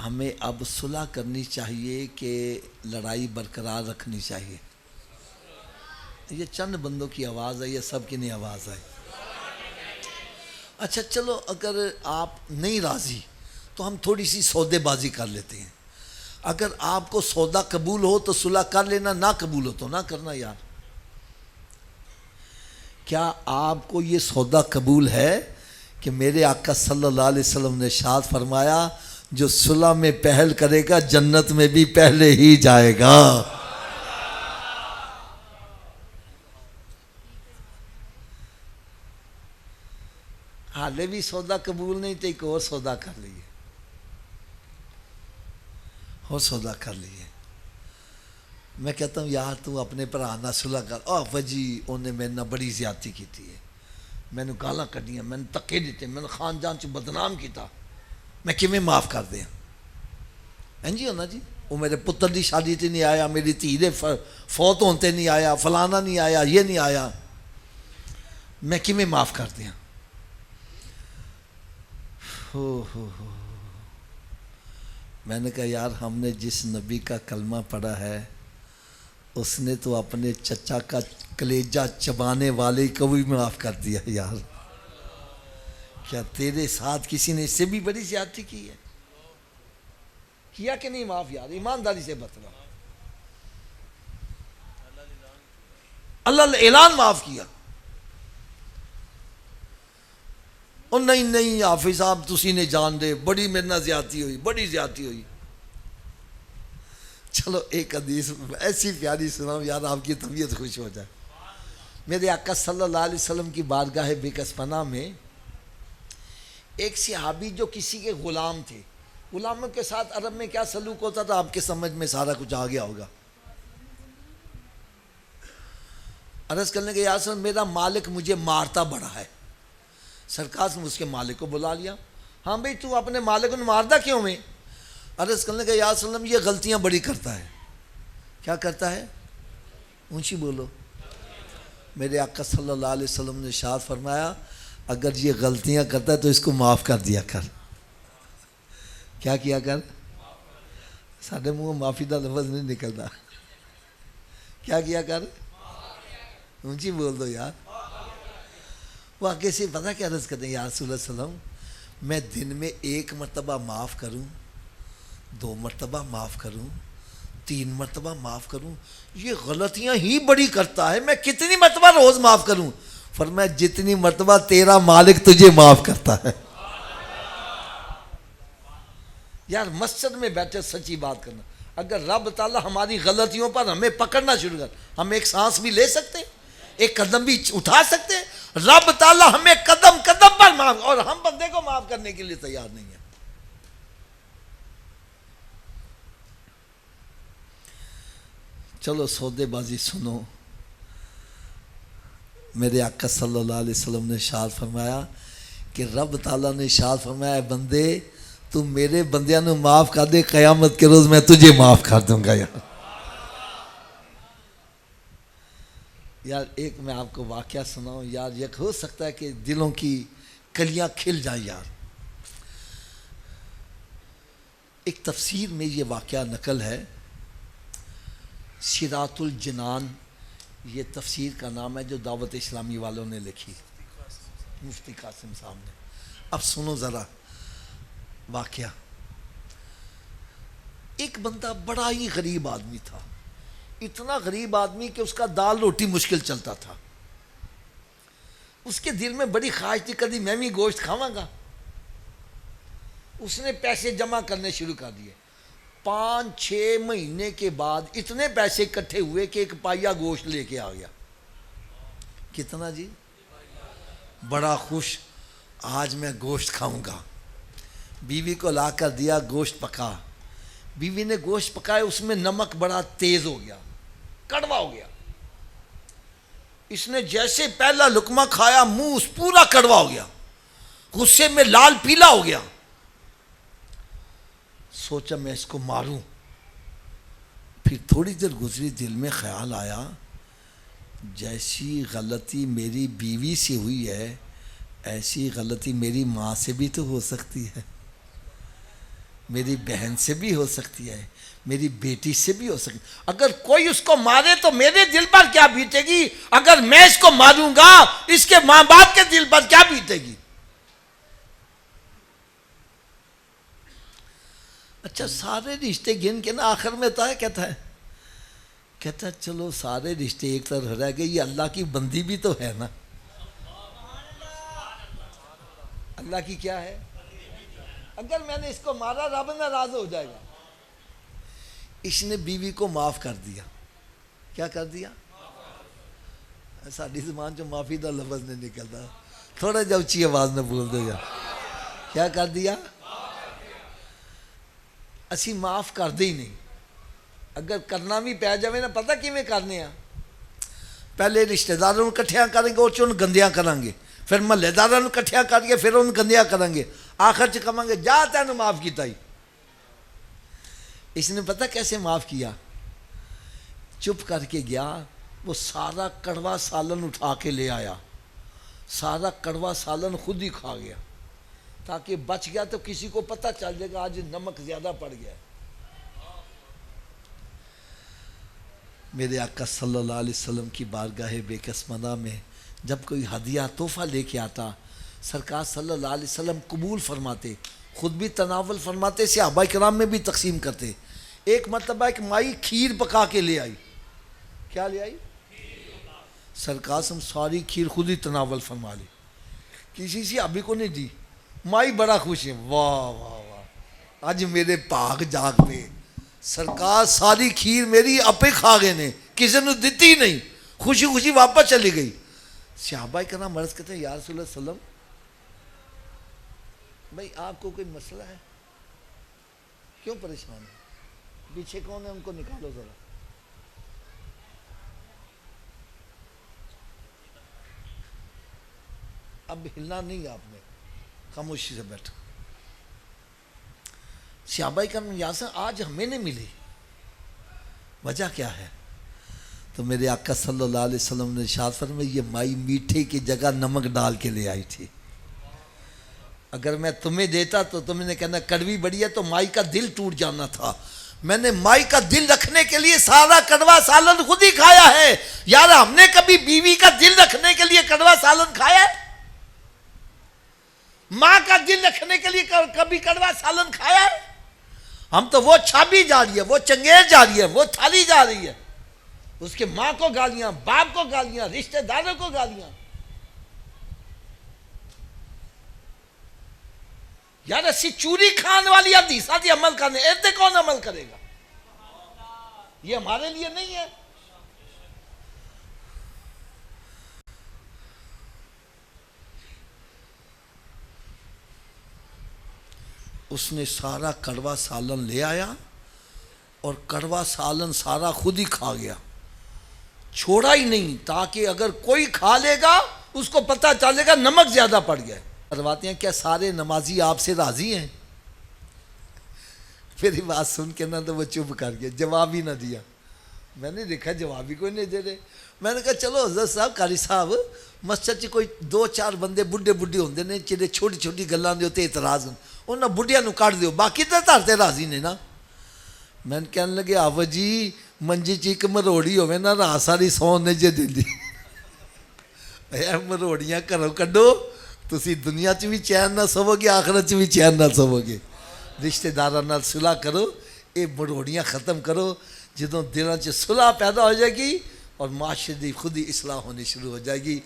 A: ہمیں اب صلح کرنی چاہیے کہ لڑائی برقرار رکھنی چاہیے؟ یہ چند بندوں کی آواز ہے، یہ سب کی نہیں آواز ہے۔ اچھا چلو اگر آپ نہیں راضی تو ہم تھوڑی سی سودے بازی کر لیتے ہیں۔ اگر آپ کو سودا قبول ہو تو صلح کر لینا، نہ قبول ہو تو نہ کرنا۔ یار کیا آپ کو یہ سودا قبول ہے کہ میرے آقا صلی اللہ علیہ وسلم نے ارشاد فرمایا جو صلح میں پہل کرے گا جنت میں بھی پہلے ہی جائے گا؟ حالے بھی سودا قبول نہیں تو ایک اور سودا کر لیے، اور سودا کر لیے۔ میں کہتا ہوں یار تو اپنے بھرا نال صلح کر، وجی انہیں میرے نال بڑی زیادتی کی ہے، میں نے گالاں کڈیاں، میں نے تکے دیتے، میں نے خاندان چ بدنام کیتا، میں کیویں معاف کر دیاں؟ جی ہونا جی وہ میرے پتر دی شادی تے نہیں آیا، میری دھی دے فوت ہون تے نہیں آیا، فلانا نہیں آیا، یہ نہیں آیا، میں کیویں معاف کر دیاں؟ ہو میں نے کہا یار ہم نے جس نبی کا کلمہ پڑھا ہے اس نے تو اپنے چچا کا کلیجہ چبانے والے کو بھی معاف کر دیا۔ یار کیا تیرے ساتھ کسی نے اس سے بھی بڑی زیادتی کی ہے؟ کیا کہ نہیں معاف؟ یار ایمانداری سے بتلا، اللہ نے اعلان معاف کیا۔ اور نہیں حافظ صاحب تسی نے جان دے بڑی میرے نال زیادتی ہوئی، بڑی زیادتی ہوئی۔ چلو ایک حدیث ایسی پیاری سناؤں یار آپ کی طبیعت خوش ہو جائے۔ میرے آقا صلی اللہ علیہ وسلم کی بارگاہ بکسپنا میں ایک صحابی جو کسی کے غلام تھے، غلاموں کے ساتھ عرب میں کیا سلوک ہوتا تھا آپ کے سمجھ میں سارا کچھ آ گیا ہوگا۔ عرض کرنے کے یا رسول میرا مالک مجھے مارتا بڑا ہے۔ سرکار نے اس کے مالک کو بلا لیا، ہاں بھئی تو اپنے مالک کو ماردہ کیوں میں؟ عرض کرنے کے یا رسول اللہ یہ غلطیاں بڑی کرتا ہے۔ کیا کرتا ہے؟ اونچی بولو۔ میرے آقا صلی اللہ علیہ وسلم نے ارشاد فرمایا اگر یہ غلطیاں کرتا ہے تو اس کو معاف کر دیا کر۔ کیا کیا کر؟ ساڑھے منہ معافی دا لفظ نہیں نکلتا، کیا کیا کر؟ اونچی بول دو یار۔ وہ آگے سے پتہ کیا عرض کرتے ہیں یا رسول اللہ صلی اللہ علیہ وسلم میں دن میں 1 مرتبہ معاف کروں، 2 مرتبہ معاف کروں، 3 مرتبہ معاف کروں، یہ غلطیاں ہی بڑی کرتا ہے، میں کتنی مرتبہ روز معاف کروں؟ فرمایا جتنی مرتبہ تیرا مالک تجھے معاف کرتا ہے. یار مسجد میں بیٹھے سچی بات کرنا, اگر رب تعالیٰ ہماری غلطیوں پر ہمیں پکڑنا شروع کر, ہم ایک سانس بھی لے سکتے ہیں, ایک قدم بھی اٹھا سکتے ہیں. رب تعالیٰ ہمیں قدم قدم پر معاف, اور ہم بندے کو معاف کرنے کے لیے تیار نہیں ہیں. چلو سودے بازی سنو. میرے آقا صلی اللہ علیہ وسلم نے ارشاد فرمایا کہ رب تعالیٰ نے ارشاد فرمایا, بندے تو میرے بندیاں نو معاف کر دے, قیامت کے روز میں تجھے معاف کر دوں گا. یار ایک میں آپ کو واقعہ سناؤں یار, یہ ہو سکتا ہے کہ دلوں کی کلیاں کھل جائیں. یار ایک تفسیر میں یہ واقعہ نقل ہے, صراط الجنان یہ تفسیر کا نام ہے جو دعوت اسلامی والوں نے لکھی, مفتی قاسم صاحب نے. اب سنو ذرا واقعہ. ایک بندہ بڑا ہی غریب آدمی تھا, اتنا غریب آدمی کہ اس کا دال روٹی مشکل چلتا تھا. اس کے دل میں بڑی خواہش تھی کبھی میں بھی گوشت کھاواں گا. اس نے پیسے جمع کرنے شروع کر دیے. 5-6 مہینے کے بعد اتنے پیسے اکٹھے ہوئے کہ ایک پائیا گوشت لے کے آ گیا. کتنا جی؟ بڑا خوش, آج میں گوشت کھاؤں گا. بیوی کو لا کر دیا, گوشت پکا. بیوی نے گوشت پکایا, اس میں نمک بڑا تیز ہو گیا, کڑوا ہو گیا. اس نے جیسے پہلا لقمہ کھایا منہ پورا کڑوا ہو گیا, غصے میں لال پیلا ہو گیا. سوچا میں اس کو ماروں. پھر تھوڑی دیر گزری, دل میں خیال آیا جیسی غلطی میری بیوی سے ہوئی ہے ایسی غلطی میری ماں سے بھی تو ہو سکتی ہے, میری بہن سے بھی ہو سکتی ہے, میری بیٹی سے بھی ہو سکتی ہے. اگر کوئی اس کو مارے تو میرے دل پر کیا بیتے گی, اگر میں اس کو ماروں گا اس کے ماں باپ کے دل پر کیا بیتے گی. اچھا سارے رشتے گن کے نا آخر میں تو ہے کہتا ہے چلو سارے رشتے ایک طرف رہ گئے, یہ اللہ کی بندی بھی تو ہے نا. اللہ کی کیا ہے, اگر میں نے اس کو مارا رب ناراض ہو جائے گا. اس نے بیوی کو معاف کر دیا. کیا کر دیا؟ ساری زبان جو معافی دا لفظ نہیں نکلتا, تھوڑا جا اچھی آواز میں بول دو یار. کیا کر دیا؟ اسی معاف کر دے ہی نہیں. اگر کرنا بھی پی جائے نا, پتہ کیویں کرنے ہیں, پہلے رشتہ داروں کٹھیاں کریں گے, اور ان گندیاں کریں گے, پھر محلے داروں کٹھیاں کر کے پھر ان گندیاں کریں گے, آخر چ کہیں گے جا تینوں معاف کیتا ہی. اس نے پتہ کیسے معاف کیا؟ چپ کر کے گیا, وہ سارا کڑوا سالن اٹھا کے لے آیا, سارا کڑوا سالن خود ہی کھا گیا, تاکہ بچ گیا تو کسی کو پتہ چل جائے گا آج نمک زیادہ پڑ گیا. میرے آقا صلی اللہ علیہ وسلم کی بارگاہ بے قسمانہ میں جب کوئی ہدیہ تحفہ لے کے آتا, سرکار صلی اللہ علیہ وسلم قبول فرماتے, خود بھی تناول فرماتے, صحابہ کرام میں بھی تقسیم کرتے. ایک مرتبہ ایک مائی کھیر پکا کے لے آئی. کیا لے آئی؟ سرکار سے ساری کھیر خود ہی تناول فرما لی, کسی صحابی کو نہیں دی. مائی بڑا خوش ہے, واہ واہ واہ, آج میرے پاک جاگ پہ سرکار ساری کھیر میری اپے کھا گئے نے, کسی نے دیتی نہیں, خوشی خوشی واپس چلی گئی. صحابہ کرام عرض کہتے ہیں یا رسول اللہ صلی اللہ علیہ وسلم, بھائی آپ کو کوئی مسئلہ ہے, کیوں پریشان ہے, پیچھے کون ہے ان کو نکالو ذرا. اب ہلنا نہیں آپ نے, خاموشی سے بیٹھو. صحابہ کرام یاسر آج ہمیں نہیں ملی, وجہ کیا ہے؟ تو میرے آقا صلی اللہ علیہ وسلم نے ارشاد فرمایا یہ مائی میٹھے کی جگہ نمک ڈال کے لے آئی تھی. اگر میں تمہیں دیتا تو تم نے کہنا کڑوی بڑی ہے, تو مائی کا دل ٹوٹ جانا تھا. میں نے مائی کا دل رکھنے کے لیے سارا کڑوا سالن خود ہی کھایا ہے. یار ہم نے کبھی بیوی کا دل رکھنے کے لیے کڑوا سالن کھایا ہے؟ ماں کا دل رکھنے کے لیے کبھی کڑوا سالن کھایا ہے؟ ہم تو وہ چھابی جا رہی ہے, وہ چنگیز جا رہی ہے, وہ تھالی جا رہی ہے, اس کے ماں کو گالیاں, باپ کو گالیاں, رشتہ داروں کو گالیاں. یار اسی چوری کھان والی حدیثاں تے عمل کرنے ایتے کون عمل کرے گا؟ یہ ہمارے لیے نہیں ہے. اس نے سارا کڑوا سالن لے آیا اور کڑوا سالن سارا خود ہی کھا گیا، چھوڑا ہی نہیں، تاکہ اگر کوئی کھا لے گا اس کو پتہ چلے گا نمک زیادہ پڑ گیا. فرماتے ہیں کیا سارے نمازی آپ سے راضی ہیں؟ میری بات سن کے نہ تو وہ چپ کر گیا، جواب ہی نہ دیا. میں نے دیکھا جواب ہی کوئی نہیں دے رہے. میں نے کہا چلو حضرت صاحب، قاری صاحب، مسجد چ کوئی 2-4 بندے بڈھے ہوندے نے جہے چھوٹی چھوٹی گلاں دے تے اعتراض انہاں بڈھیاں نو کڈ دیو، باقی تے تے راضی نے نا. میں نے کہنے لگے آو جی منجی چ ایک مروڑی ہوے نا رات ساری سون نہیں جے دیندی. اے مروڑیاں گھروں کڈو، تسی دنیا چ بھی چین نہ سوو گے، آخرت چ بھی چین نہ سوو گے. رشتہ داراں نال صلح کرو، اے مروڑیاں ختم کرو. جدوں دلاں چ صلح پیدا ہو جائے گی اور معاشرے دی خود ہی اصلاح ہونی شروع ہو جائے گی.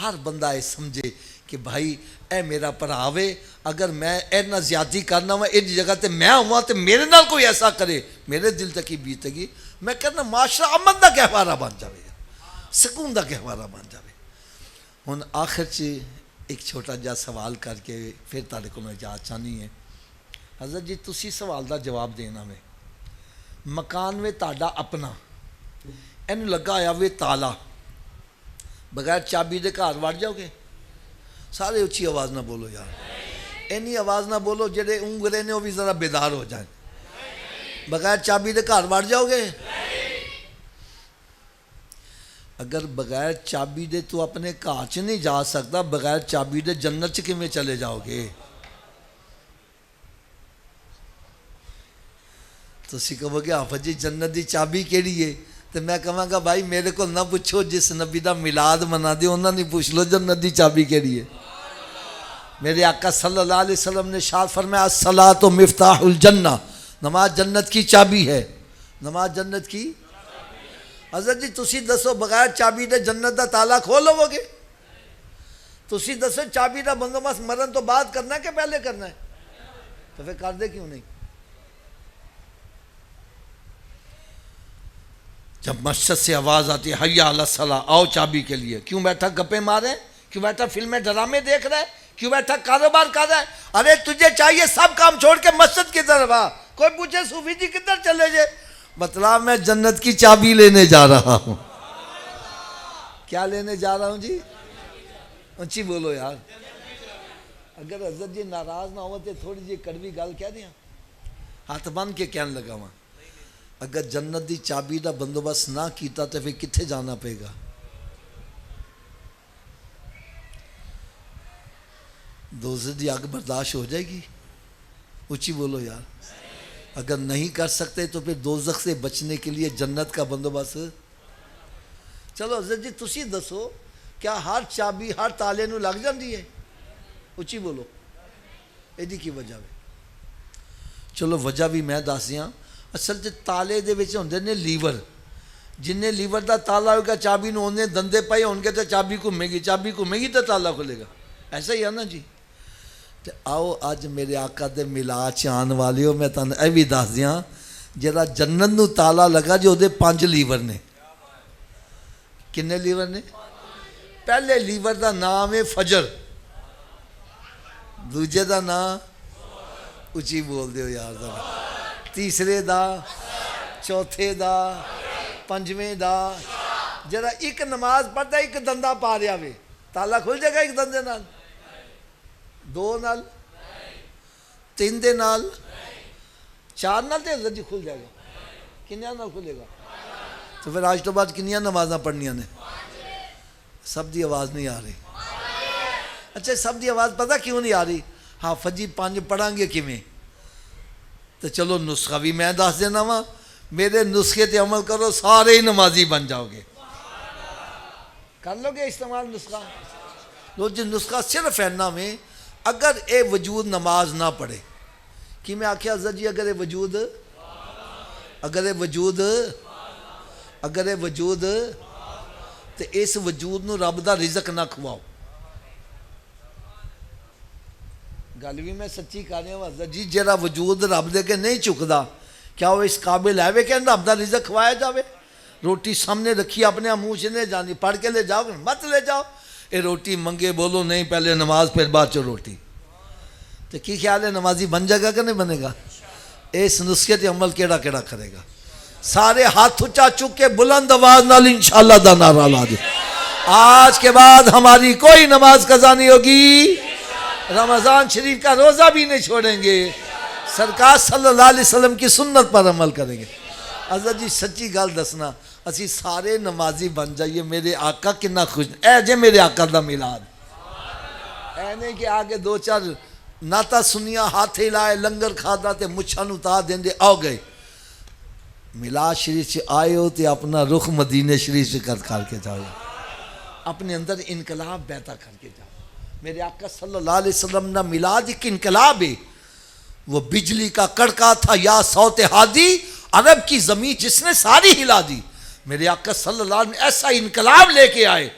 A: ہر بندہ یہ سمجھے کہ بھائی اے میرا بھرا وے، اگر میں اینا زیادتی کرنا ہوا ان جگہ تے میں ہوا تو میرے نال کوئی ایسا کرے میرے دل تک ہی بیتے گی. میں کہنا معاشرہ امن دا گہوارہ بن جاوے، سکون دا گہوارہ بن جاوے. ہن آخر چ ایک چھوٹا جا سوال کر کے پھر تارے کو میں اجازت چاہنی ہے. حضرت جی تسی سوال دا جواب دینا میں، مکان وے تاڈا اپنا، اینو لگا آیا وے تالا، بغیر چابی دے گھر وڑ جاؤ گے؟ سارے اچھی آواز نہ بولو یار، اینی آواز نہ بولو جڑے اونگرے نے وہ بھی ذرا بیدار ہو جائیں. بغیر چابی دے گھر وڑ جاؤ گے؟ اگر بغیر چابی دے تو اپنے گھر چ نہیں جا سکتا، بغیر چابی دے جنت چ کیویں چلے جاؤ گے؟ تسی کہو گے آفت جی جنت دی چابی کیڑی ہے؟ تو میں کہاں گا بھائی میرے کو نہ پوچھو، جس نبی دا میلاد منا دے انہوں نے پوچھ لو جنت دی چابی کیڑی ہے. میرے آقا صلی اللہ علیہ وسلم نے ارشاد فرمایا الصلاۃ مفتاح الجنہ، نماز جنت کی چابی ہے. نماز جنت کی. حضرت جی تسی دسو بغیر چابی دے جنت دا تالا کھول لو گے؟ تسی دسو چابی دا بندوبست مرن تو بعد کرنا ہے کہ پہلے کرنا ہے؟ تو پھر کر دے کیوں نہیں؟ جب مسجد سے آواز آتی ہے حی علی الصلاۃ، آؤ چابی کے لیے، کیوں بیٹھا گپے مارے؟ کیوں بیٹھا فلمیں ڈرامے دیکھ رہا ہے؟ کیوں بیٹھا کاروبار کر رہا ہے؟ ارے تجھے چاہیے سب کام چھوڑ کے مسجد کی طرف آ. کوئی پوچھے صوفی جی کدھر چلے جے؟ مطلب میں جنت کی چابی لینے جا رہا ہوں. کیا لینے جا رہا ہوں جی؟ اونچی بولو یار. اگر حضرت جی ناراض نہ ہو تو تھوڑی جی کڑوی گل کہہ دیا، ہاتھ بن کے کہنے لگا ہوں. اگر جنت دی چابی دا بندوبست نہ کیتا تو پھر کتھے جانا پے گا؟ دوزخ دی آگ برداشت ہو جائے گی؟ اونچی بولو یار. اگر نہیں کر سکتے تو پھر دوزخ سے بچنے کے لیے جنت کا بندوبست. چلو حضرت جی تسی دسو کیا ہر چابی ہر تالے نو لگ جاندی ہے؟ اونچی بولو. ایدی کی وجہ ہے؟ چلو وجہ بھی میں دس دیاں. اصل چ تالے دے وچ ہوندے نے لیور، جن لیور دا تالا ہوگا چابی نو اونے دندے پئے ہون گے تو چابی گھومے گی، چابی گھومے گی تو تالا کھلے گا. ایسا ہی ہے نا جی. تو آؤ اج میرے آقا دے میلاد چ آن والے ہو، میں تانوں اے بھی دس دیاں جڑا جنت نو تالا لگا جو دے 5 لیور نے. کنے لیور نے؟ پہلے لیور دا نام ہے فجر، دوجے دا نام اچھی بول دیو یار ذرا، تیسرے دا، چوتھے دا، پنجویں دا. جڑا ایک نماز پڑھتا ایک دندہ پا رہا وے تالا کھل جائے گا ایک دندے نال؟ 2 نال؟ 3 دے نال؟ 4 نال تے حضرت جی کھل جائے گا. کنیاں نال کھلے گا؟ تو پھر آج تو بعد کنیاں نمازاں پڑھنیاں نے؟ سب دی آواز نہیں آ رہی. اچھا سب دی آواز پتہ کیوں نہیں آ رہی؟ حافظ جی 5 پڑھیں گے کیویں؟ تو چلو نسخہ بھی میں دس دینا وا، میرے نسخے تے عمل کرو سارے ہی نمازی بن جاؤ گے. کر لو گے استعمال نسخہ؟ لو جی نسخہ صرف اینا میں اگر اے وجود نماز نہ پڑھے. کہ میں آکھیا حضرت جی اگر اے وجود تو اس وجود نو رب دا رزق نہ کھواؤ. گل بھی میں سچی کر رہا ہوں حضرت جی، جہاں وجود رب دے کے نہیں چکتا کیا وہ اس قابل ہے وے کہ رب دا رزق کھوایا جاوے؟ روٹی سامنے رکھی اپنے منہ سے نہیں جانی، پڑھ کے لے جاؤ مت لے جاؤ، اے روٹی منگے بولو نہیں، پہلے نماز پھر بعد چو روٹی، تو کی خیال ہے نمازی بن جائے گا کہ نہیں بنے گا؟ اس نسخے تے عمل کیڑا کیڑا کرے گا؟ سارے ہاتھ اونچا چک کے بلند آواز نال انشاءاللہ دا نعرہ لا دے، آج کے بعد ہماری کوئی نماز قضا نہیں ہوگی، رمضان شریف کا روزہ بھی نہیں چھوڑیں گے، سرکار صلی اللہ علیہ وسلم کی سنت پر عمل کریں گے۔ حضرت جی سچی گل دسنا، اسی سارے نمازی بن جائیے، میرے آقا کنا خوش، اے جے میرے آقا دا میلاد، اے نہیں کہ آگے دو چار ناتا سنیا ہاتھ ہلائے لنگر کھادا تے مچھاں نوں تا دیندے آؤ گئے، میلاد شریف سے آئے ہو تے اپنا رخ مدینے شریف سے کر کے جاؤ، اپنے اندر انقلاب بیتا کر کے جاؤ۔ میرے آقا صلی اللہ علیہ وسلم نے میلاد ایک انقلاب ہے، وہ بجلی کا کڑکا تھا یا صوت ہادی، عرب کی زمین جس نے ساری ہلا دی۔ میرے آقا صلی اللہ علیہ وسلم ایسا انقلاب لے کے آئے،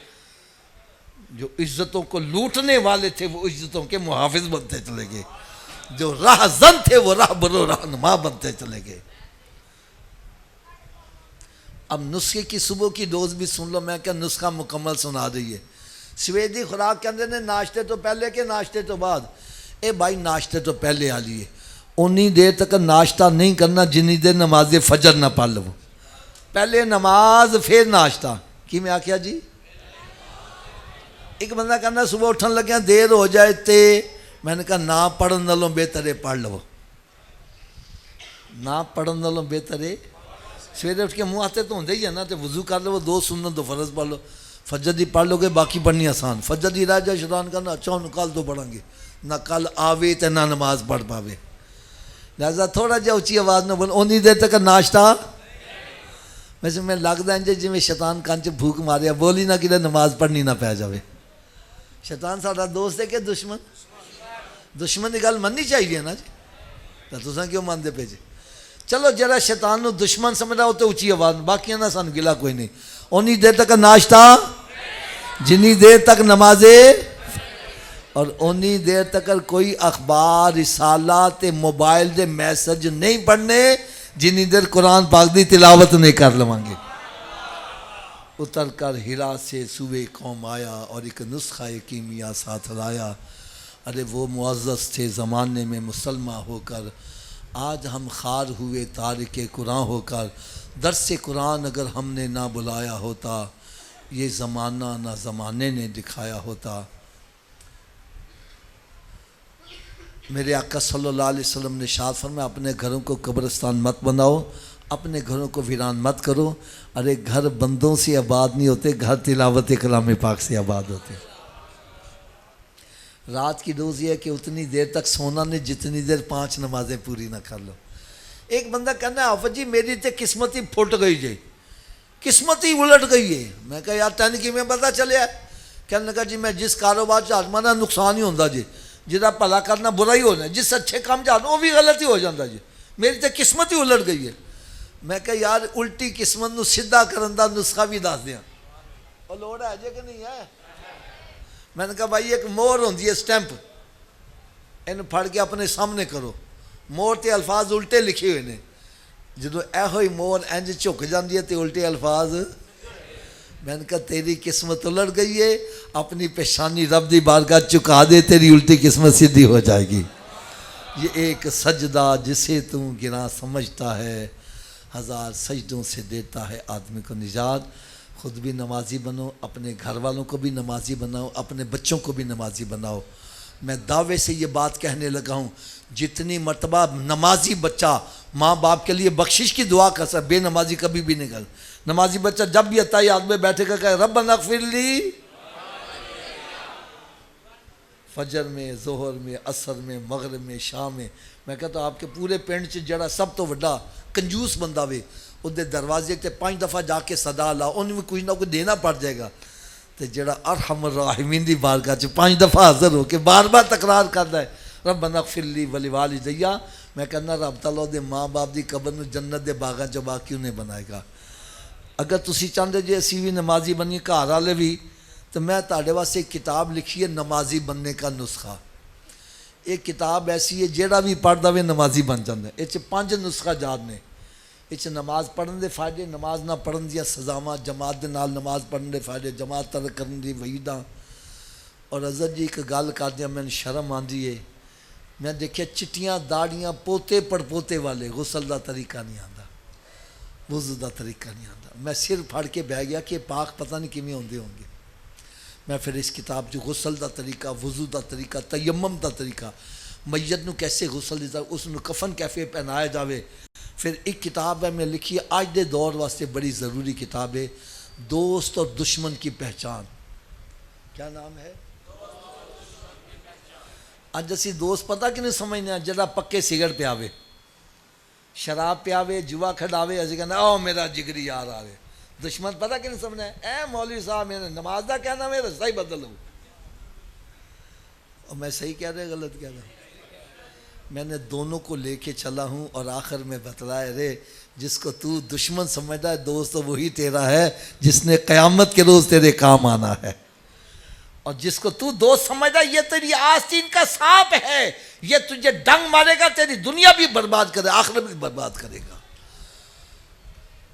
A: جو عزتوں کو لوٹنے والے تھے وہ عزتوں کے محافظ بنتے چلے گئے، جو راہ زن تھے وہ راہ برو رہنما بنتے چلے گئے۔ اب نسخے کی صبح کی ڈوز بھی سن لو، میں کیا نسخہ مکمل سنا رہی ہے۔ سویدی خوراک کے اندر نے ناشتے تو پہلے کہ ناشتے تو بعد؟ اے بھائی ناشتے تو پہلے آ لیے، انی دیر تک ناشتہ نہیں کرنا جنی دیر نماز فجر نہ پڑھ لو، پہلے نماز پھر ناشتہ۔ کی میں آکھیا جی؟ ایک بندہ کہنا صبح اٹھن لگیا دیر ہو جائے تے، میں نے کہا نہ پڑھن نالوں بہتر ہے پڑھ لو، نہ پڑھن نالوں بہتر ہے سویرے اٹھ کے منہ آتے تو ہوندے ہی ہے نا، تے وضو کر لو، دو سنت دو فرض پڑھ لو، فجر دی پڑھ لو گے باقی پڑھنی آسان، فجر دی رہ جائے شیطان کرنا اچھا ہوں کل تو پڑھیں گے، نہ کل آوے تے نہ نماز پڑھ پاوے، لہذا تھوڑا جہا اچھی آواز نہ بول، اونی دیر تک ناشتہ۔ ویسے میں لگتا ہے جی میں شیطان کان چ بھوک ماریا بولی نہ کہ نماز پڑھنی نہ پی جاوے۔ شیطان ساڈا دوست ہے کہ دشمن؟ دشمن کی گل مننی چاہیے نا جی، تو تساں کیوں مانتے پے جی؟ چلو جڑا شیطان نو دشمن سمجھدا وہ تو اچھی آواز، باقی نہ سان گلا کوئی نہیں، اونی دیر تک ناشتہ جنی دیر تک نمازے، اور اونی دیر تک کوئی اخبار رسالات موبائل دے میسج نہیں پڑھنے جنی دیر قرآن پاک دی تلاوت نہیں کر لواں گے۔ اتر کر ہرا سے سوئے قوم آیا اور ایک نسخہ کیمیا ساتھ لایا، ارے وہ معزز تھے زمانے میں مسلمہ ہو کر، آج ہم خار ہوئے تارک قرآن ہو کر، درس قرآن اگر ہم نے نہ بلایا ہوتا، یہ زمانہ نہ زمانے نے دکھایا ہوتا۔ میرے آقا صلی اللہ علیہ وسلم نے ارشاد فرمایا اپنے گھروں کو قبرستان مت بناؤ، اپنے گھروں کو ویران مت کرو، ارے گھر بندوں سے آباد نہیں ہوتے، گھر تلاوت کلام پاک سے آباد ہوتے۔ رات کی ڈوز یہ ہے کہ اتنی دیر تک سونا نہیں جتنی دیر 5 نمازیں پوری نہ کر لو۔ ایک بندہ کہنا ہے آفت جی میری تے قسمت ہی پھٹ گئی جی، قسمت ہی الٹ گئی ہے۔ میں کہا یار تین کی میں پتہ چلیا؟ کہنے لگا جی میں جس کاروبار چاہتا نقصان ہی ہوتا جی، جہاں بھلا کرنا برا ہی ہونا، جس اچھے کام چاہتا وہ بھی غلط ہی ہو جاتا جی، میری تے قسمت ہی الٹ گئی ہے۔ میں کہا یار الٹی قسمت نو سیدھا کرن دا نسخہ بھی دس دیاں، اور لوڑ ہے جے کہ نہیں ہے؟ میں نے کہا بھائی ایک مور ہوندی ہے سٹیمپ، ان پھڑ کے اپنے سامنے کرو، مور تے الفاظ الٹے لکھے ہوئے نے، جدو اے ہوئی مور انج جھک جاندی ہے تے الٹے الفاظ۔ میں نے کہا تیری قسمت الٹ گئی ہے، اپنی پیشانی رب دی بارگاہ چکا دے، تیری الٹی قسمت سیدھی ہو جائے گی۔ یہ ایک سجدہ جسے تو گراں سمجھتا ہے، 1000 سجدوں سے دیتا ہے آدمی کو نجات۔ خود بھی نمازی بنو، اپنے گھر والوں کو بھی نمازی بناؤ، اپنے بچوں کو بھی نمازی بناؤ۔ میں دعوے سے یہ بات کہنے لگا ہوں، جتنی مرتبہ نمازی بچہ ماں باپ کے لیے بخشش کی دعا کر سکتا، بے نمازی کبھی بھی نہیں کر۔ نمازی بچہ جب بھی اتحیات میں بیٹھے گا کہ ربنا اغفر لی، فجر میں، ظہر میں، عصر میں، مغرب میں، شام میں کہتا ہوں آپ کے پورے پنڈ چ جڑا سب تو وڈا کنجوس بندہ وے، اُدے دروازے تے 5 دفعہ جا کے صدا لا، انہیں بھی کچھ نہ کچھ دینا پڑ جائے گا۔ تو جڑا ارحم الراحمین دی بارگاہ چ 5 دفعہ حاضر ہو کے بار بار تکرار کرتا ہے ربنا اغفر لی ولوالدیّ، میں کہنا رب تعالیٰ دے ماں باپ دی قبر نو جنت دے باغاں چ با کیوں نہیں بنائے گا۔ اگر تسی چاہتے جی اسی بھی نمازی بنیے گھر والے بھی، تو میں تہاڈے واسطے ایک کتاب لکھی ہے نمازی بننے کا نسخہ۔ یہ کتاب ایسی ہے جیڑا بھی پڑھدا وے نمازی بن جاندا ہے۔ یہ 5 نسخہ جات نے۔ یہ نماز پڑھن دے فائدے، نماز نہ پڑھن دیا سزاواں، جماعت دے نال نماز پڑھن دے فائدے، جماعت ترک کرن دی وعیداں۔ اور حضرت جی ایک گل کردیا میں شرم آندی ہے، میں دیکھیا چٹیاں داڑیاں پوتے پڑپوتے والے غسل دا طریقہ نہیں آندا، وضو دا طریقہ نہیں آندا۔ میں سر پھڑ کے بہ گیا کہ پاک پتہ نہیں کیویں ہوندے ہوں گے۔ میں پھر اس کتاب جو غسل دا طریقہ، وضو دا طریقہ، تیمم دا طریقہ، میت نو کیسے غسل دیتا، اس نو کفن کیسے پہنایا جاوے، پھر ایک کتاب ہے میں لکھی ہے آج دے دور واسطے بڑی ضروری کتاب ہے، دوست اور دشمن کی پہچان۔ کیا نام ہے؟ اج اسی دوست پتہ کہ نہیں سمجھنے جڑا پکے سگرٹ پیاوے، شراب پیاوے، جوا کھڈاوے، اسی کہنا او میرا جگری یار آوے۔ دشمن پتہ کہ نہیں سمجھنا ہے، اے مولوی صاحب میرے نماز دا کہنا میں رستہ ہی بدل لوں۔ اور میں صحیح کہہ رہا غلط کہہ رہا؟ میں نے دونوں کو لے کے چلا ہوں، اور آخر میں بتلائے رے جس کو تو دشمن سمجھتا ہے دوست تو وہی تیرا ہے جس نے قیامت کے روز تیرے کام آنا ہے، اور جس کو تو دوست سمجھتا ہے یہ تیری آستین کا سانپ ہے، یہ تجھے ڈنگ مارے گا، تیری دنیا بھی برباد کرے آخرت بھی برباد کرے گا۔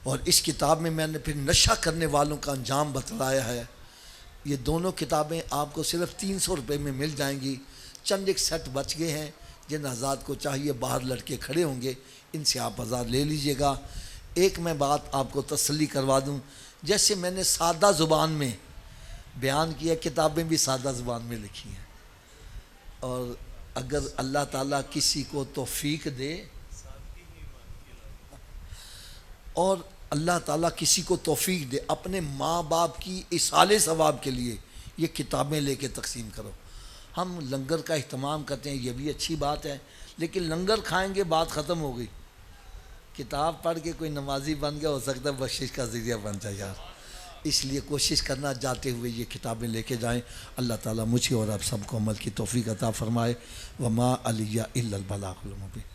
A: اور اس کتاب میں نے پھر نشہ کرنے والوں کا انجام بتلایا ہے۔ یہ دونوں کتابیں آپ کو صرف 300 روپے میں مل جائیں گی۔ چند ایک سیٹ بچ گئے ہیں، جن حضرات کو چاہیے باہر لڑکے کھڑے ہوں گے، ان سے آپ ہزار لے لیجئے گا۔ ایک میں بات آپ کو تسلی کروا دوں، جیسے میں نے سادہ زبان میں بیان کیا، کتابیں بھی سادہ زبان میں لکھی ہیں، اور اگر اللہ تعالیٰ کسی کو توفیق دے، اور اللہ تعالیٰ کسی کو توفیق دے اپنے ماں باپ کی ایصال ثواب کے لیے یہ کتابیں لے کے تقسیم کرو۔ ہم لنگر کا اہتمام کرتے ہیں، یہ بھی اچھی بات ہے، لیکن لنگر کھائیں گے بات ختم ہو گئی۔ کتاب پڑھ کے کوئی نمازی بن گیا، ہو سکتا ہے بخشش کا ذریعہ بن جائے یار۔ اس لیے کوشش کرنا جاتے ہوئے یہ کتابیں لے کے جائیں۔ اللہ تعالیٰ مجھے اور آپ سب کو عمل کی توفیق عطا فرمائے۔ وما علیہ الا البلاغ المبین۔